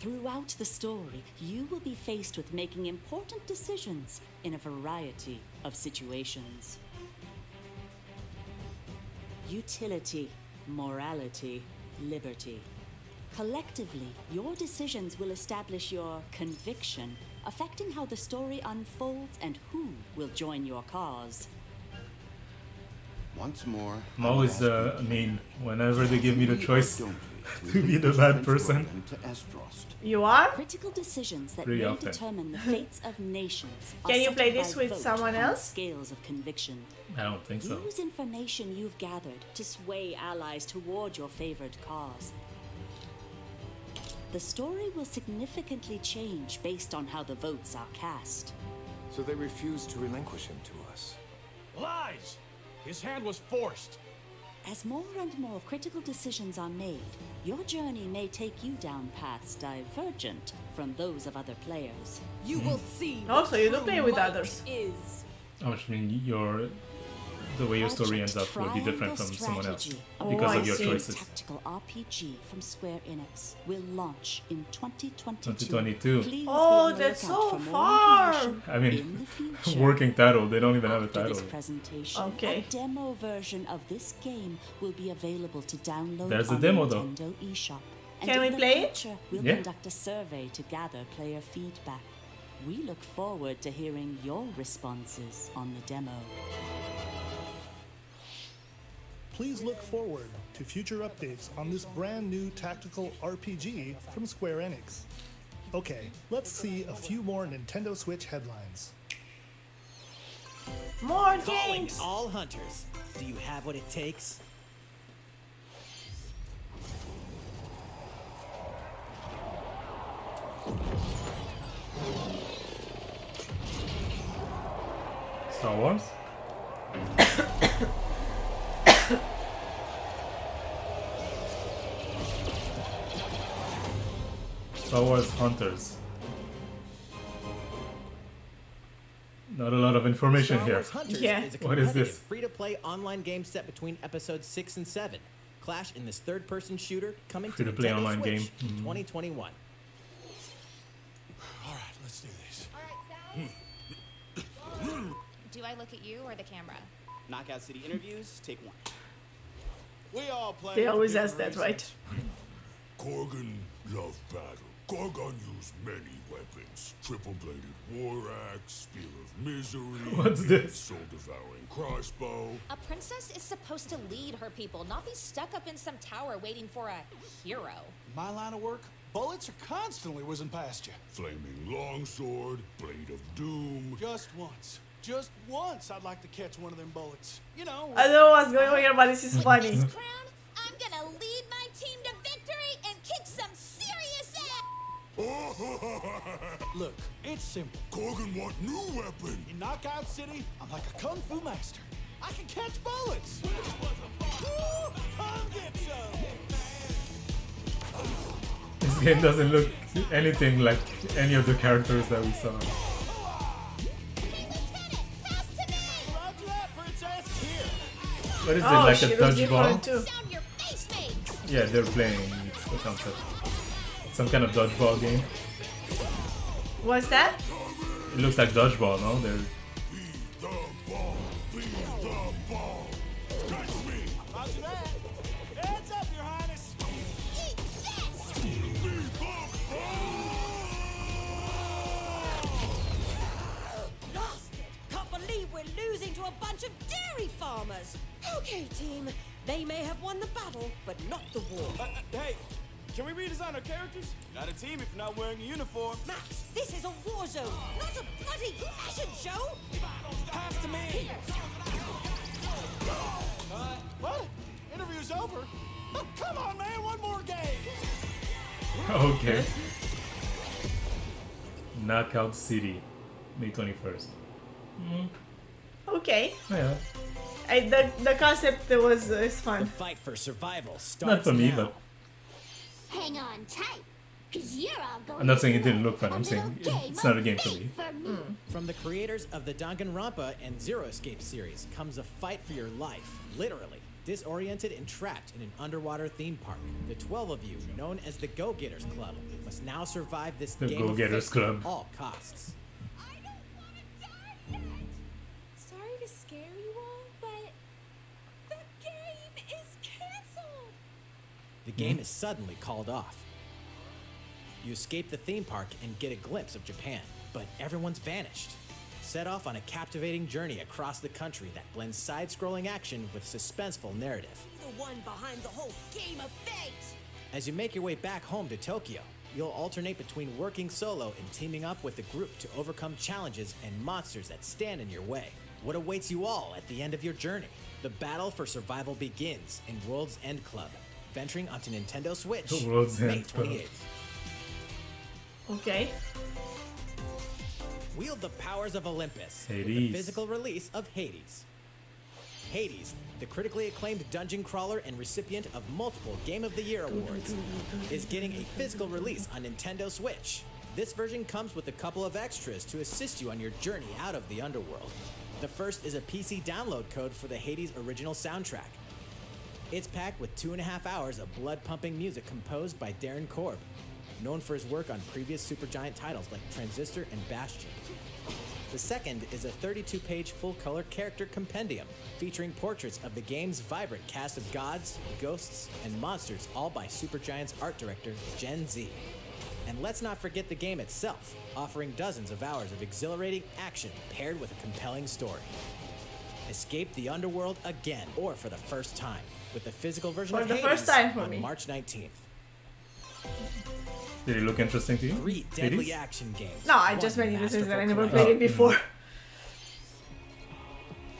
Throughout the story, you will be faced with making important decisions in a variety of situations. Utility, morality, liberty. Collectively, your decisions will establish your conviction, affecting how the story unfolds and who will join your cause. Once more, I'm always, I mean, whenever they give me the choice to be the bad person. You are? Critical decisions that Pretty may often. determine the fates of nations. are Can you play settled this by with vote someone on else? Scales of conviction. I don't think so. Use information you've gathered to sway allies toward your favored cause. The story will significantly change based on how the votes are cast. So they refuse to relinquish him to us. Lies! His hand was forced. As more and more critical decisions are made, your journey may take you down paths divergent from those of other players. You will see. Also, what you do true play with might others. Is. Which means the way your story ends up will be different from someone else because of your choices. Tactical RPG from Square Enix will launch in 2022. 2022. Please be Oh, on the that's lookout so for more far. information I mean, in the future. working title. They don't even have a After this title. presentation, Okay. a demo version of this game will be available to download There's a on demo, the though. Nintendo eShop. And Can we in the play it? future, we'll Yeah. conduct a survey to gather player feedback. We look forward to hearing your responses on the demo. Please look forward to future updates on this brand new tactical RPG from Square Enix. Okay, let's see a few more Nintendo Switch headlines. More Calling games! all hunters. Do you have what it takes? Star Wars? Star Wars Hunters. Not a lot of information Star here. Wars Hunters Yeah. is a What is competitive this? free-to-play online game set between episodes 6 and 7. Clash in this third-person shooter coming to Free-to-play Nintendo online Switch game. in 2021. All right, let's do this. Do I look at you or the camera? Knockout City interviews, take one. We all play. They always ask that, right? Korgan loved battle. Korgan used many weapons. Triple-bladed war axe, spear of misery, What's this? soul-devouring crossbow. A princess is supposed to lead her people, not be stuck up in some tower waiting for a hero. My line of work, bullets are constantly whizzing past you. Flaming longsword, blade of doom. Just once I'd like to catch one of them bullets. You know. I don't know what's going on here, but this is funny. This crown, I'm gonna lead my team to victory and kick some serious ass. Look, it's simple. Korgan want new weapon. In Knockout City, I'm like a kung fu master. I can catch bullets. Woo! Come get some. This game doesn't look anything like any of the characters that we saw. What is it, Oh, like she a looks different too. dodgeball? Yeah, they're playing the concept. Some kind of dodgeball game. What's that? It looks like dodgeball, no? They're Roger that. Heads up, Your Highness. Lost it. Can't believe we're losing to a bunch of dairy farmers. Okay, team. They may have won the battle, but not the war. Hey, can we redesign our characters? Not a team if you're not wearing a uniform. Max, this is a war zone, not a bloody fashion show. Pass to me. What? Interview's over? Come on, man, one more game. okay. Knockout City, May 21st. Okay. Yeah. The concept was is The fun. fight for survival starts Not for me, now. but Hang on tight, because you're all going I'm not saying it to didn't look fun. I'm saying it's not a game for me. From the creators of the Danganronpa and Zero Escape series comes a fight for your life, literally. Disoriented and trapped in an underwater theme park, the 12 of you, known as the Go-Getters Club, must now survive this The game Go-Getters of fate Club. at all costs. Sorry to scare you all, but the game is canceled. The game is suddenly called off. You escape the theme park and get a glimpse of Japan, but everyone's vanished. Set off on a captivating journey across the country that blends side-scrolling action with suspenseful narrative. the one behind the whole game of fate. As you make your way back home to Tokyo, you'll alternate between working solo and teaming up with a group to overcome challenges and monsters that stand in your way. What awaits you all at the end of your journey? The battle for survival begins in World's End Club, venturing onto Nintendo Switch, The World's May End Club. 28th. Okay. Wield the powers of Olympus with the Hades. physical release of Hades. Hades, the critically acclaimed dungeon crawler and recipient of multiple Game of the Year awards, is getting a physical release on Nintendo Switch. This version comes with a couple of extras to assist you on your journey out of the underworld. The first is a PC download code for the Hades original soundtrack. It's packed with 2.5 hours of blood-pumping music composed by Darren Korb, known for his work on previous Supergiant titles like Transistor and Bastion. The second is a 32-page full-color character compendium featuring portraits of the game's vibrant cast of gods, ghosts, and monsters, all by Supergiant's art director, Gen Z. And let's not forget the game itself, offering dozens of hours of exhilarating action paired with a compelling story. Escape the underworld again, or for the first time, with the physical version For of the Hades first time for on me. March 19th. Did it look interesting to you? 3 deadly action games. No, I just made it since I never played it before.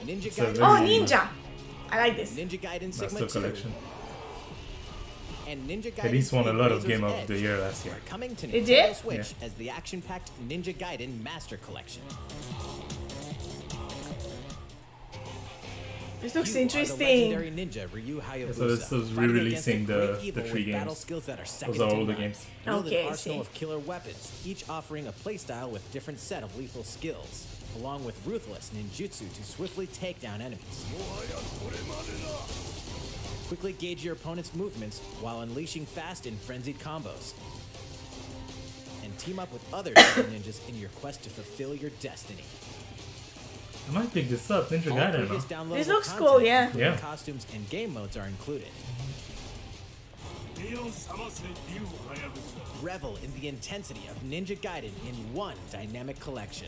Ninja It's a Gaiden. very- Oh, Ninja! I like this. Ninja Gaiden Sigma Master 2. Collection. And Ninja Gaiden Hades won a 3 lot of Razor's Game of Edge the Year last year. are coming to It Nintendo did? Switch Yeah. as the action-packed Ninja Gaiden Master Collection. This looks You are the interesting. legendary ninja Ryu Hayabusa, So this was fighting re-releasing against a great the evil three with battle games. skills that are Those second are to older none. games. Wield Okay, an I arsenal see. of killer weapons, each offering a playstyle with different set of lethal skills, along with ruthless ninjutsu to swiftly take down enemies. Quickly gauge your opponent's movements while unleashing fast and frenzied combos. And team up with other super ninjas in your quest to fulfill your destiny. I might pick this up. Ninja All Gaiden. previous Huh? downloadable This looks content, cool, yeah. including Yeah. costumes and game modes are included. Revel in the intensity of Ninja Gaiden in one dynamic collection.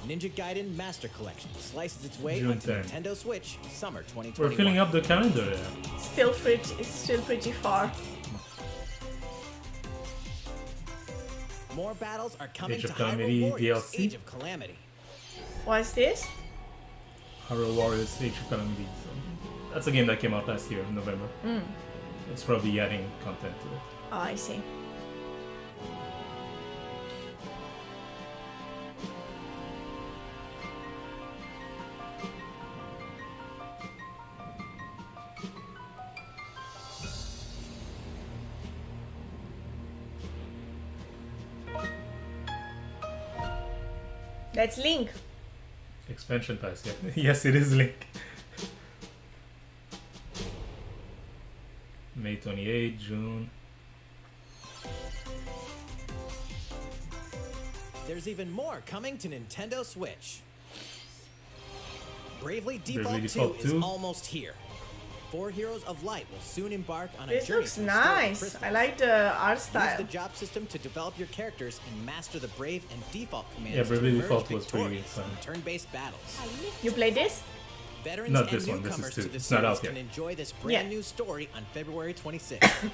Ninja Gaiden Master Collection slices its way June onto 10. Nintendo Switch summer 2021. We're filling up the calendar there. It's still pretty far. More battles are coming Age to of Calamity Hyrule Warriors DLC. Age of Calamity. What's this? Hyrule Warriors Age of Calamity. So that's a game that came out last year in November. It's probably adding content to it. Oh, I see. That's Link. Expansion pass, yeah. Yes, it is Link. May 28, June. There's even more coming to Nintendo Switch. Bravely Default, Default 2 is 2. almost here. 4 Heroes of Light will soon embark on a This journey looks through the story of nice. Crystals. I like the art Use style. the job system to develop your characters and master the Brave and Default commands Yeah, to Bravely emerge Default was pretty victorious fun. in turn-based battles. You played this? Veterans Not and this one, this is newcomers two. to the It's not series out yet. can enjoy this brand new story on February 26th.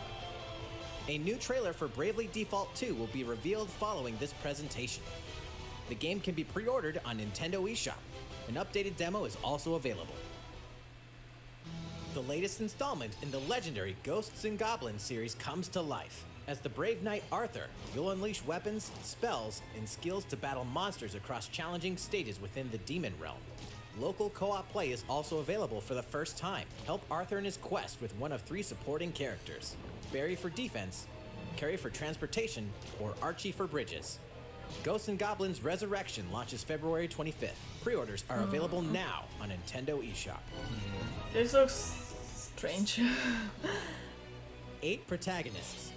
A new trailer for Bravely Default 2 will be revealed following this presentation. The game can be pre-ordered on Nintendo eShop. An updated demo is also available. The latest installment in the legendary Ghosts and Goblins series comes to life. As the brave knight Arthur, you'll unleash weapons, spells, and skills to battle monsters across challenging stages within the demon realm. Local co-op play is also available for the first time. Help Arthur in his quest with one of 3 supporting characters: Barry for defense, Carrie for transportation, or Archie for bridges. Ghosts and Goblins Resurrection launches February 25th. Pre-orders are available now on Nintendo eShop. This looks strange. 8 protagonists,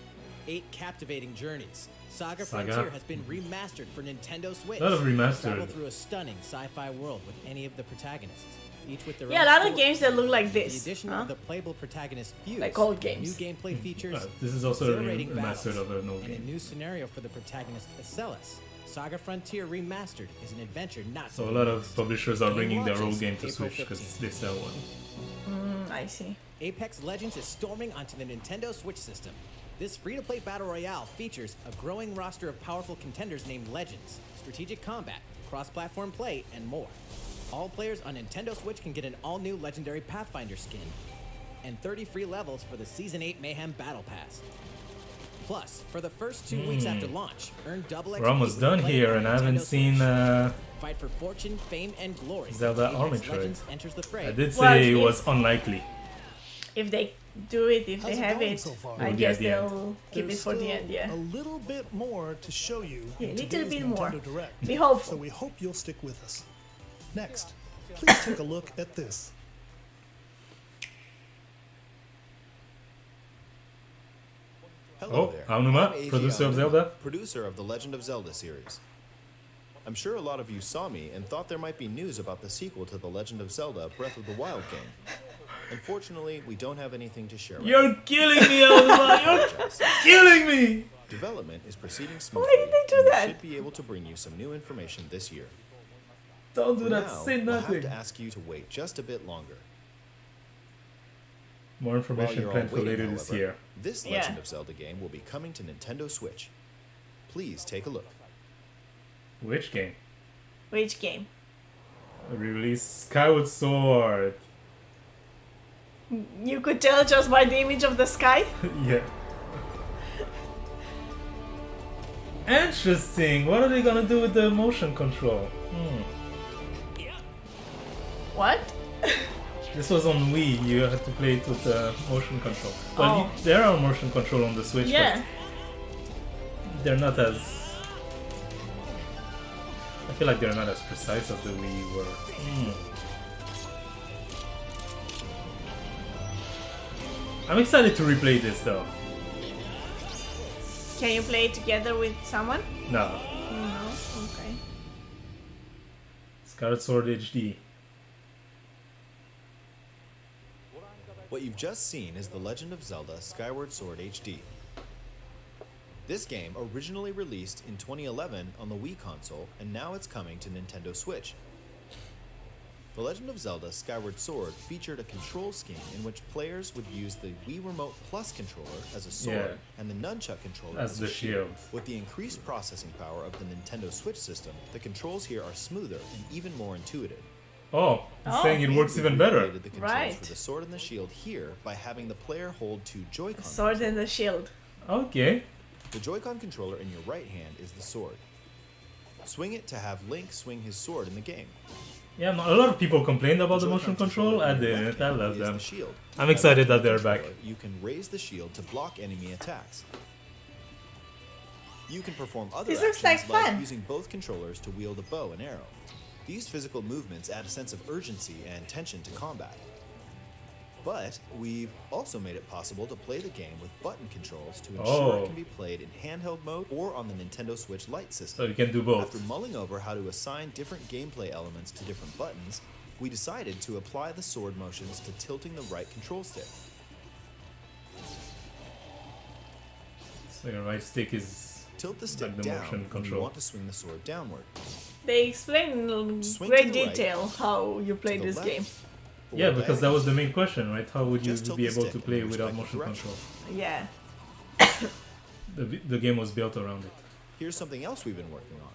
8 captivating journeys. Saga Saga. Frontier has been remastered for Nintendo Switch. A lot of remastered. Travel through a stunning sci-fi world with any of the protagonists, each with their Yeah, own a lot of story. games that look like The this. addition Huh? of the playable protagonist Fuse, Like old games. new gameplay features, This is also a exhilarating remastered battles, of an old and a game. new scenario for the protagonist Acellus. Saga Frontier Remastered is an adventure not So to a be lot of missed. publishers are Game bringing their old launches game to April Switch because 15th. they sell one. I see. Apex Legends is storming onto the Nintendo Switch system. This free-to-play battle royale features a growing roster of powerful contenders named Legends, strategic combat, cross-platform play, and more. All players on Nintendo Switch can get an all-new legendary Pathfinder skin, and 30 free levels for the Season 8 Mayhem Battle Pass. Plus, for the first 2 weeks after launch, earn double XP. We're almost with done playing here, on and I haven't Nintendo seen Switch. Fight for fortune, fame, and glory. Zelda Apex Army Trade. Legends enters the fray. I did Well, say it if- was unlikely. If they do it, if How's they it have going it, so far? I Yeah, guess the end. they'll keep There's it for the still end, yeah. a little bit more to show you Yeah, in a little today's bit Nintendo more. Direct. Be hopeful. So we hope you'll stick with us. Next, please take a look at this. Hello Oh, there. Aonuma, I'm Eiji producer of Aonuma, Zelda. Producer of the Legend of Zelda series. I'm sure a lot of you saw me and thought there might be news about the sequel to The Legend of Zelda Breath of the Wild game. Unfortunately, we don't have anything to share. You're killing me, Aonuma! You're killing me! Development is proceeding smoothly. Why did they do and we that? should be able to bring you some new information this year. Don't do For that. now, Say we'll have nothing. to ask you to wait just a bit longer. More While information you're all planned for waiting, later this however, year. this Yeah. Legend of Zelda game will be coming to Nintendo Switch. Please take a look. Which game? Which game? Release Skyward Sword. You could tell just by the image of the sky? Yeah. Interesting. What are they gonna do with the motion control? What? This was on Wii. You had to play it with the motion control. Well, Oh. there are motion control on the Switch, Yeah. but they're not as. I feel like they're not as precise as the Wii were. I'm excited to replay this though. Can you play it together with someone? No. No. Okay. Skyward Sword HD. What you've just seen is The Legend of Zelda Skyward Sword HD. This game originally released in 2011 on the Wii console, and now it's coming to Nintendo Switch. The Legend of Zelda Skyward Sword featured a control scheme in which players would use the Wii Remote Plus controller as a sword Yeah. and the Nunchuck controller As the shield. With the increased processing power of the Nintendo Switch system, the controls here are smoother and even more intuitive. Oh, he's saying it works even better. Created the controls for the sword and the shield here by having the player hold two Joy-Con. Sword and the shield. Okay. The Joy-Con controller in your right hand is the sword. Swing it to have Link swing his sword in the game. Yeah, a lot of people complained about the motion control. I didn't. I love them. I'm excited that they're back. You can raise the shield to block enemy attacks. You can perform other This looks actions like fun. using both controllers to wield a bow and arrow. These physical movements add a sense of urgency and tension to combat. But we've also made it possible to play the game with button controls to ensure it can be played in handheld mode or on the Nintendo Switch Lite system. So you can do both. After mulling over how to assign different gameplay elements to different buttons, we decided to apply the sword motions to tilting the right control stick. So your right stick is Tilt the stick like the down motion when you control. want to swing the sword downward. They explain in Swing great to the right, detail how you play to the this left, game. or Yeah, because that diagonal. was the main question, right? How would you Just tilt be the able stick to in play the without respective motion direction. control? Yeah. The game was built around it. Here's something else we've been working on.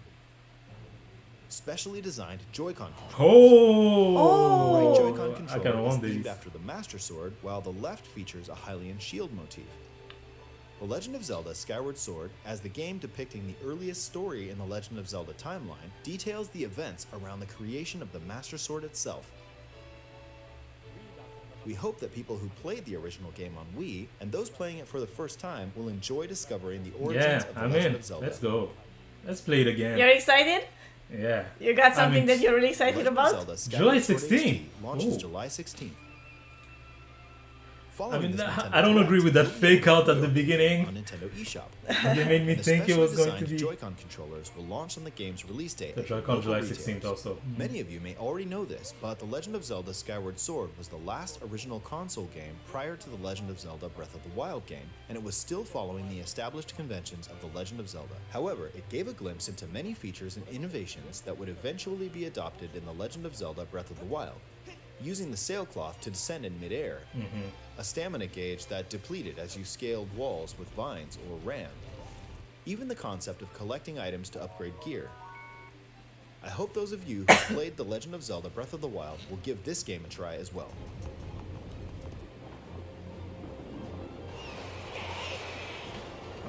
Specially designed Joy-Con controls. Oh! The right Joy-Con I controller kinda is want themed these. after the Master Sword, while the left features a Hylian shield motif. The Legend of Zelda Skyward Sword, as the game depicting the earliest story in the Legend of Zelda timeline, details the events around the creation of the Master Sword itself. We hope that people who played the original game on Wii, and those playing it for the first time, will enjoy discovering the origins Yeah, of the I'm Legend in. of Zelda. Let's go. Let's play it again. You're excited? Yeah. You got something I'm that you're really excited Legend of about? Zelda Skyward July Sword 16th. HD launches Ooh. July 16th. I Following mean, this Nintendo I don't agree Direct, with that you'll be fake out able at to the go beginning. on Nintendo eShop. They made me And think it especially was going to designed be Joy-Con controllers will launch on the game's release date. the at Joy-Con local July retailers. 16th also. Many of you may already know this, but The Legend of Zelda Skyward Sword was the last original console game prior to The Legend of Zelda Breath of the Wild game, and it was still following the established conventions of The Legend of Zelda. However, it gave a glimpse into many features and innovations that would eventually be adopted in The Legend of Zelda Breath of the Wild. Using the sailcloth to descend in midair, a stamina gauge that depleted as you scaled walls with vines or ran, even the concept of collecting items to upgrade gear. I hope those of you who played The Legend of Zelda Breath of the Wild will give this game a try as well.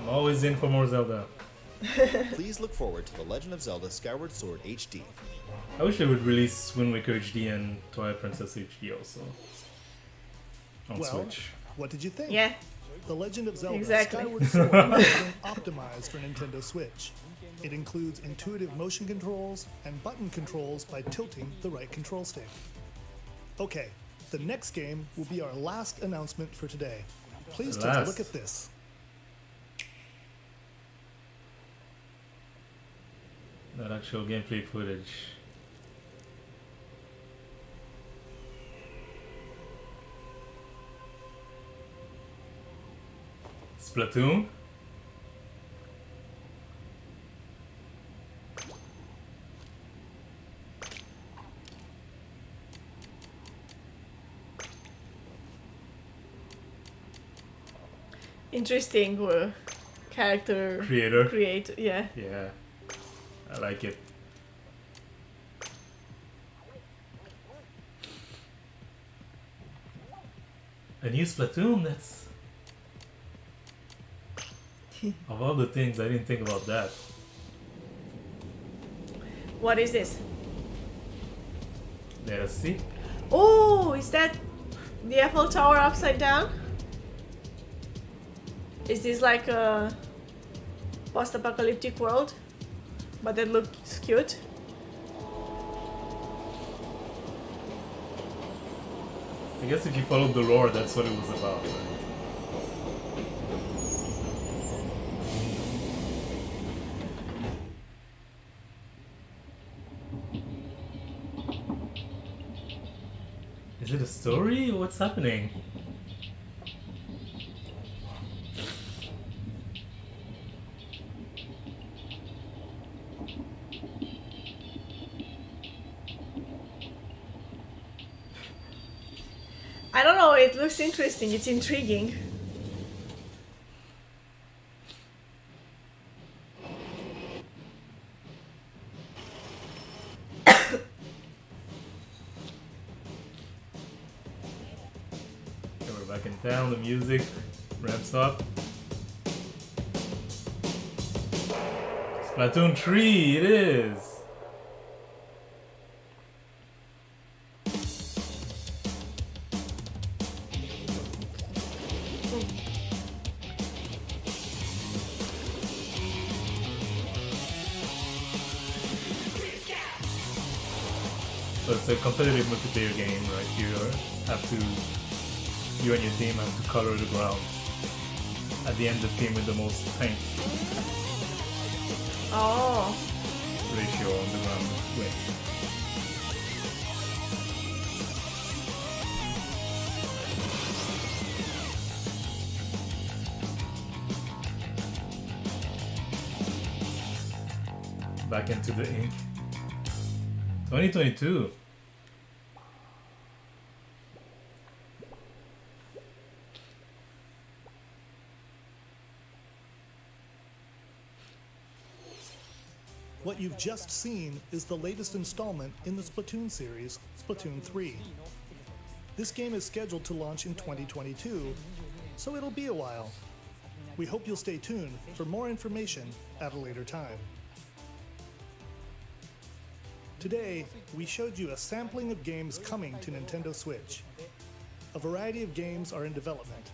I'm always in for more Zelda. Please look forward to The Legend of Zelda Skyward Sword HD. I wish they would release Wind Waker HD and Twilight Princess HD also. On Well, Switch. what did you think? Yeah. The Legend of Zelda Exactly. Skyward Sword has been optimized for Nintendo Switch. It includes intuitive motion controls and button controls by tilting the right control stick. Okay, the next game will be our last announcement for today. Please take a Last. look at this. That actual gameplay footage. Splatoon? Interesting character creator. Yeah. Yeah, I like it. A new Splatoon. That's of all the things, I didn't think about that. What is this? Let us see. Oh, is that the Eiffel Tower upside down? Is this like a post-apocalyptic world? But it looks cute. I guess if you followed the lore, that's what it was about, right? Is it a story? What's happening? I don't know, it looks interesting, it's intriguing. Okay, we're back in town, the music ramps up. Splatoon 3, it is! So it's a competitive multiplayer game, right? You and your team have to color the ground. At the end, the team with the most paint Oh. ratio on the ground wins. Back into the ink. 2022. What you've just seen is the latest installment in the Splatoon series, Splatoon 3. This game is scheduled to launch in 2022, so it'll be a while. We hope you'll stay tuned for more information at a later time. Today, we showed you a sampling of games coming to Nintendo Switch. A variety of games are in development.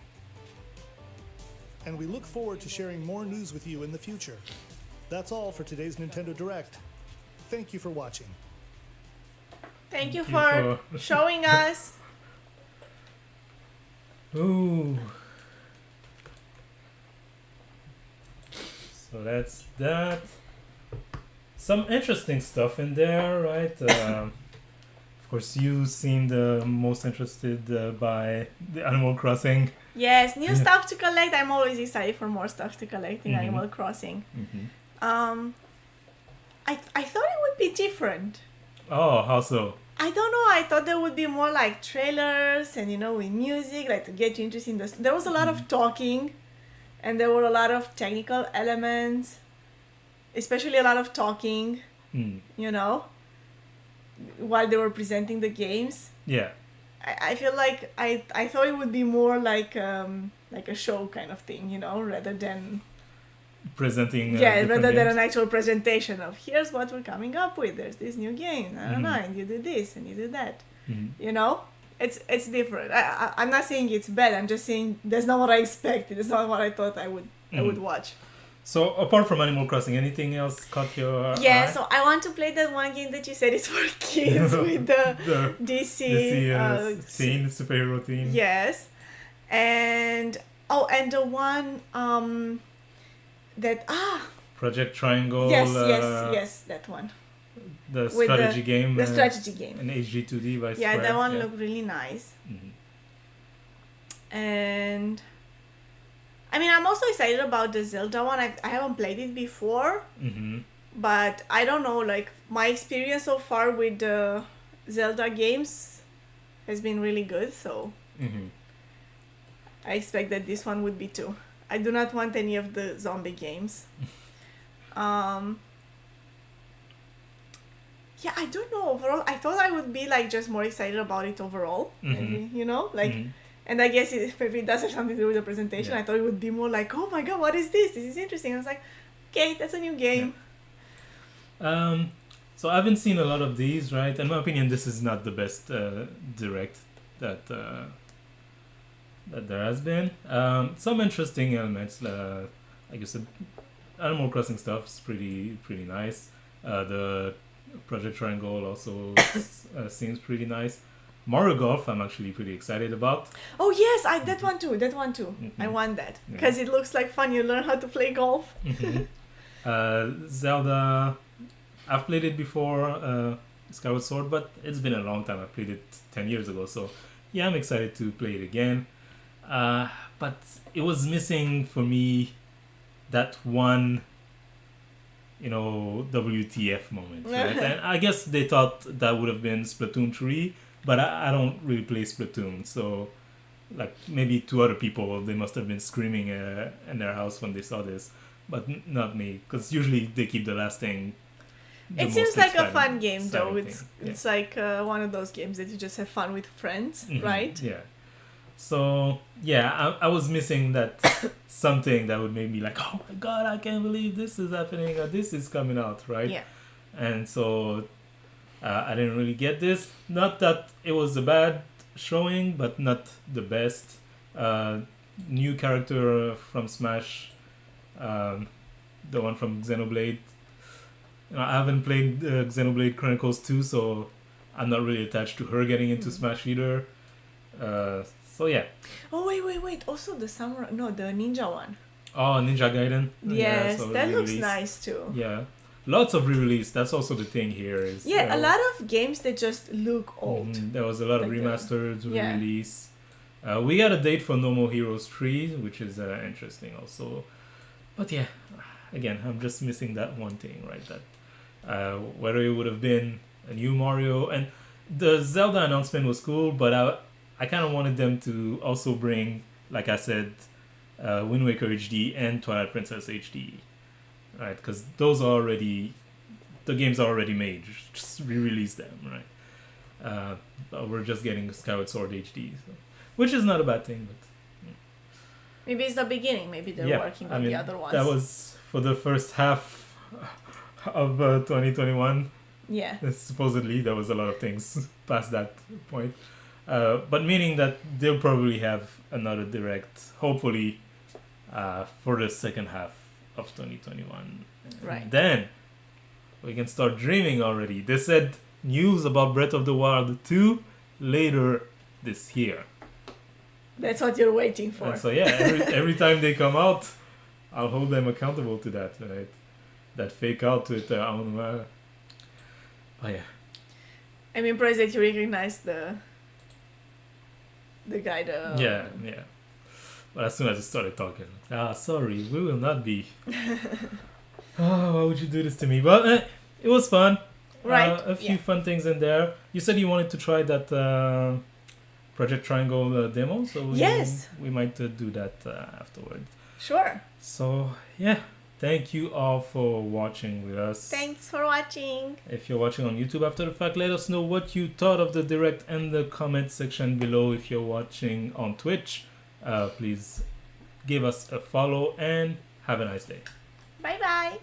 And we look forward to sharing more news with you in the future. That's all for today's Nintendo Direct. Thank you for watching. Thank you for showing us. Ooh. So that's that. Some interesting stuff in there, right? Of course, you seem the most interested by the Animal Crossing. Yes, new stuff to collect. I'm always excited for more stuff to collect in Animal Crossing. I thought it would be different. Oh, how so? I don't know. I thought there would be more like trailers and with music, like to get you interested in this. There was a lot of talking, and there were a lot of technical elements, especially a lot of talking. While they were presenting the games. Yeah. I feel like I thought it would be more like a show kind of thing, rather than presenting. Rather than an actual presentation of here's what we're coming up with. There's this new game. I don't know, and you do this and you do that. It's different. I'm not saying it's bad. I'm just saying that's not what I expected. It's not what I thought I would watch. So apart from Animal Crossing, anything else caught your eye? So I want to play that one game that you said is for kids with the DC scene, superhero theme. Yes, and the one that Project Triangle. Yes, that one. The strategy game. The strategy game. An HD2D by Square. Yeah, that one looked really nice. And I mean, I'm also excited about the Zelda one. I haven't played it before, but I don't know. Like my experience so far with the Zelda games has been really good. So I expect that this one would be too. I do not want any of the zombie games. Yeah, I don't know. Overall, I thought I would be like just more excited about it overall. Maybe, you know, like, and I guess maybe it does have something to do with the presentation. Yeah. I thought it would be more like, oh my god, what is this? This is interesting. I was like, okay, that's a new game. Yeah. So I haven't seen a lot of these, right? In my opinion, this is not the best direct that that there has been. Some interesting elements, like you said, Animal Crossing stuff is pretty nice. The Project Triangle also seems pretty nice. Mario Golf, I'm actually pretty excited about. Oh yes, that one too. I want that because it looks like fun. You learn how to play golf. Zelda, I've played it before, Skyward Sword, but it's been a long time. I played it 10 years ago, so yeah, I'm excited to play it again. But it was missing for me that one, WTF moment, right? And I guess they thought that would have been Splatoon 3, but I don't really play Splatoon, so like maybe two other people, they must have been screaming in their house when they saw this, but not me, because usually they keep the last thing. It seems like a fun game, though. It's like one of those games that you just have fun with friends, right? Yeah. So yeah, I was missing that something that would make me like, oh my god, I can't believe this is happening or this is coming out, right? Yeah. And so I didn't really get this. Not that it was a bad showing, but not the best. New character from Smash, the one from Xenoblade. I haven't played Xenoblade Chronicles 2, so I'm not really attached to her getting into Smash either. So yeah. Oh wait! Also the samurai, the ninja one. Oh, Ninja Gaiden. Yes, so that looks re-release. nice too. Yeah, lots of re-release. That's also the thing here. Is a lot of games that just look old. There was a lot of remastered re-release. We got a date for No More Heroes 3, which is interesting also. But yeah, again, I'm just missing that one thing, right? That whether it would have been a new Mario, and the Zelda announcement was cool, but I kind of wanted them to also bring, like I said, Wind Waker HD and Twilight Princess HD, right? Because those are already, the games are already made. Just re-release them, right? But we're just getting Skyward Sword HD, so, which is not a bad thing. But maybe it's the beginning. Maybe they're working on the other ones. That was for the first half of 2021. Yeah. Supposedly there was a lot of things past that point. But meaning that they'll probably have another direct, hopefully, for the second half of 2021. Right. And then we can start dreaming already. They said news about Breath of the Wild 2 later this year. That's what you're waiting for. And so yeah, every time they come out, I'll hold them accountable to that, right? That fake out with oh yeah. I'm impressed that you recognize the guy. Yeah. But as soon as I started talking, sorry, we will not be. Oh, why would you do this to me? But it was fun. Right. A few fun things in there. You said you wanted to try that Project Triangle demo, so we might do that afterwards. Sure. So yeah, thank you all for watching with us. Thanks for watching. If you're watching on YouTube after the fact, let us know what you thought of the direct in the comment section below. If you're watching on Twitch, please give us a follow and have a nice day. Bye bye.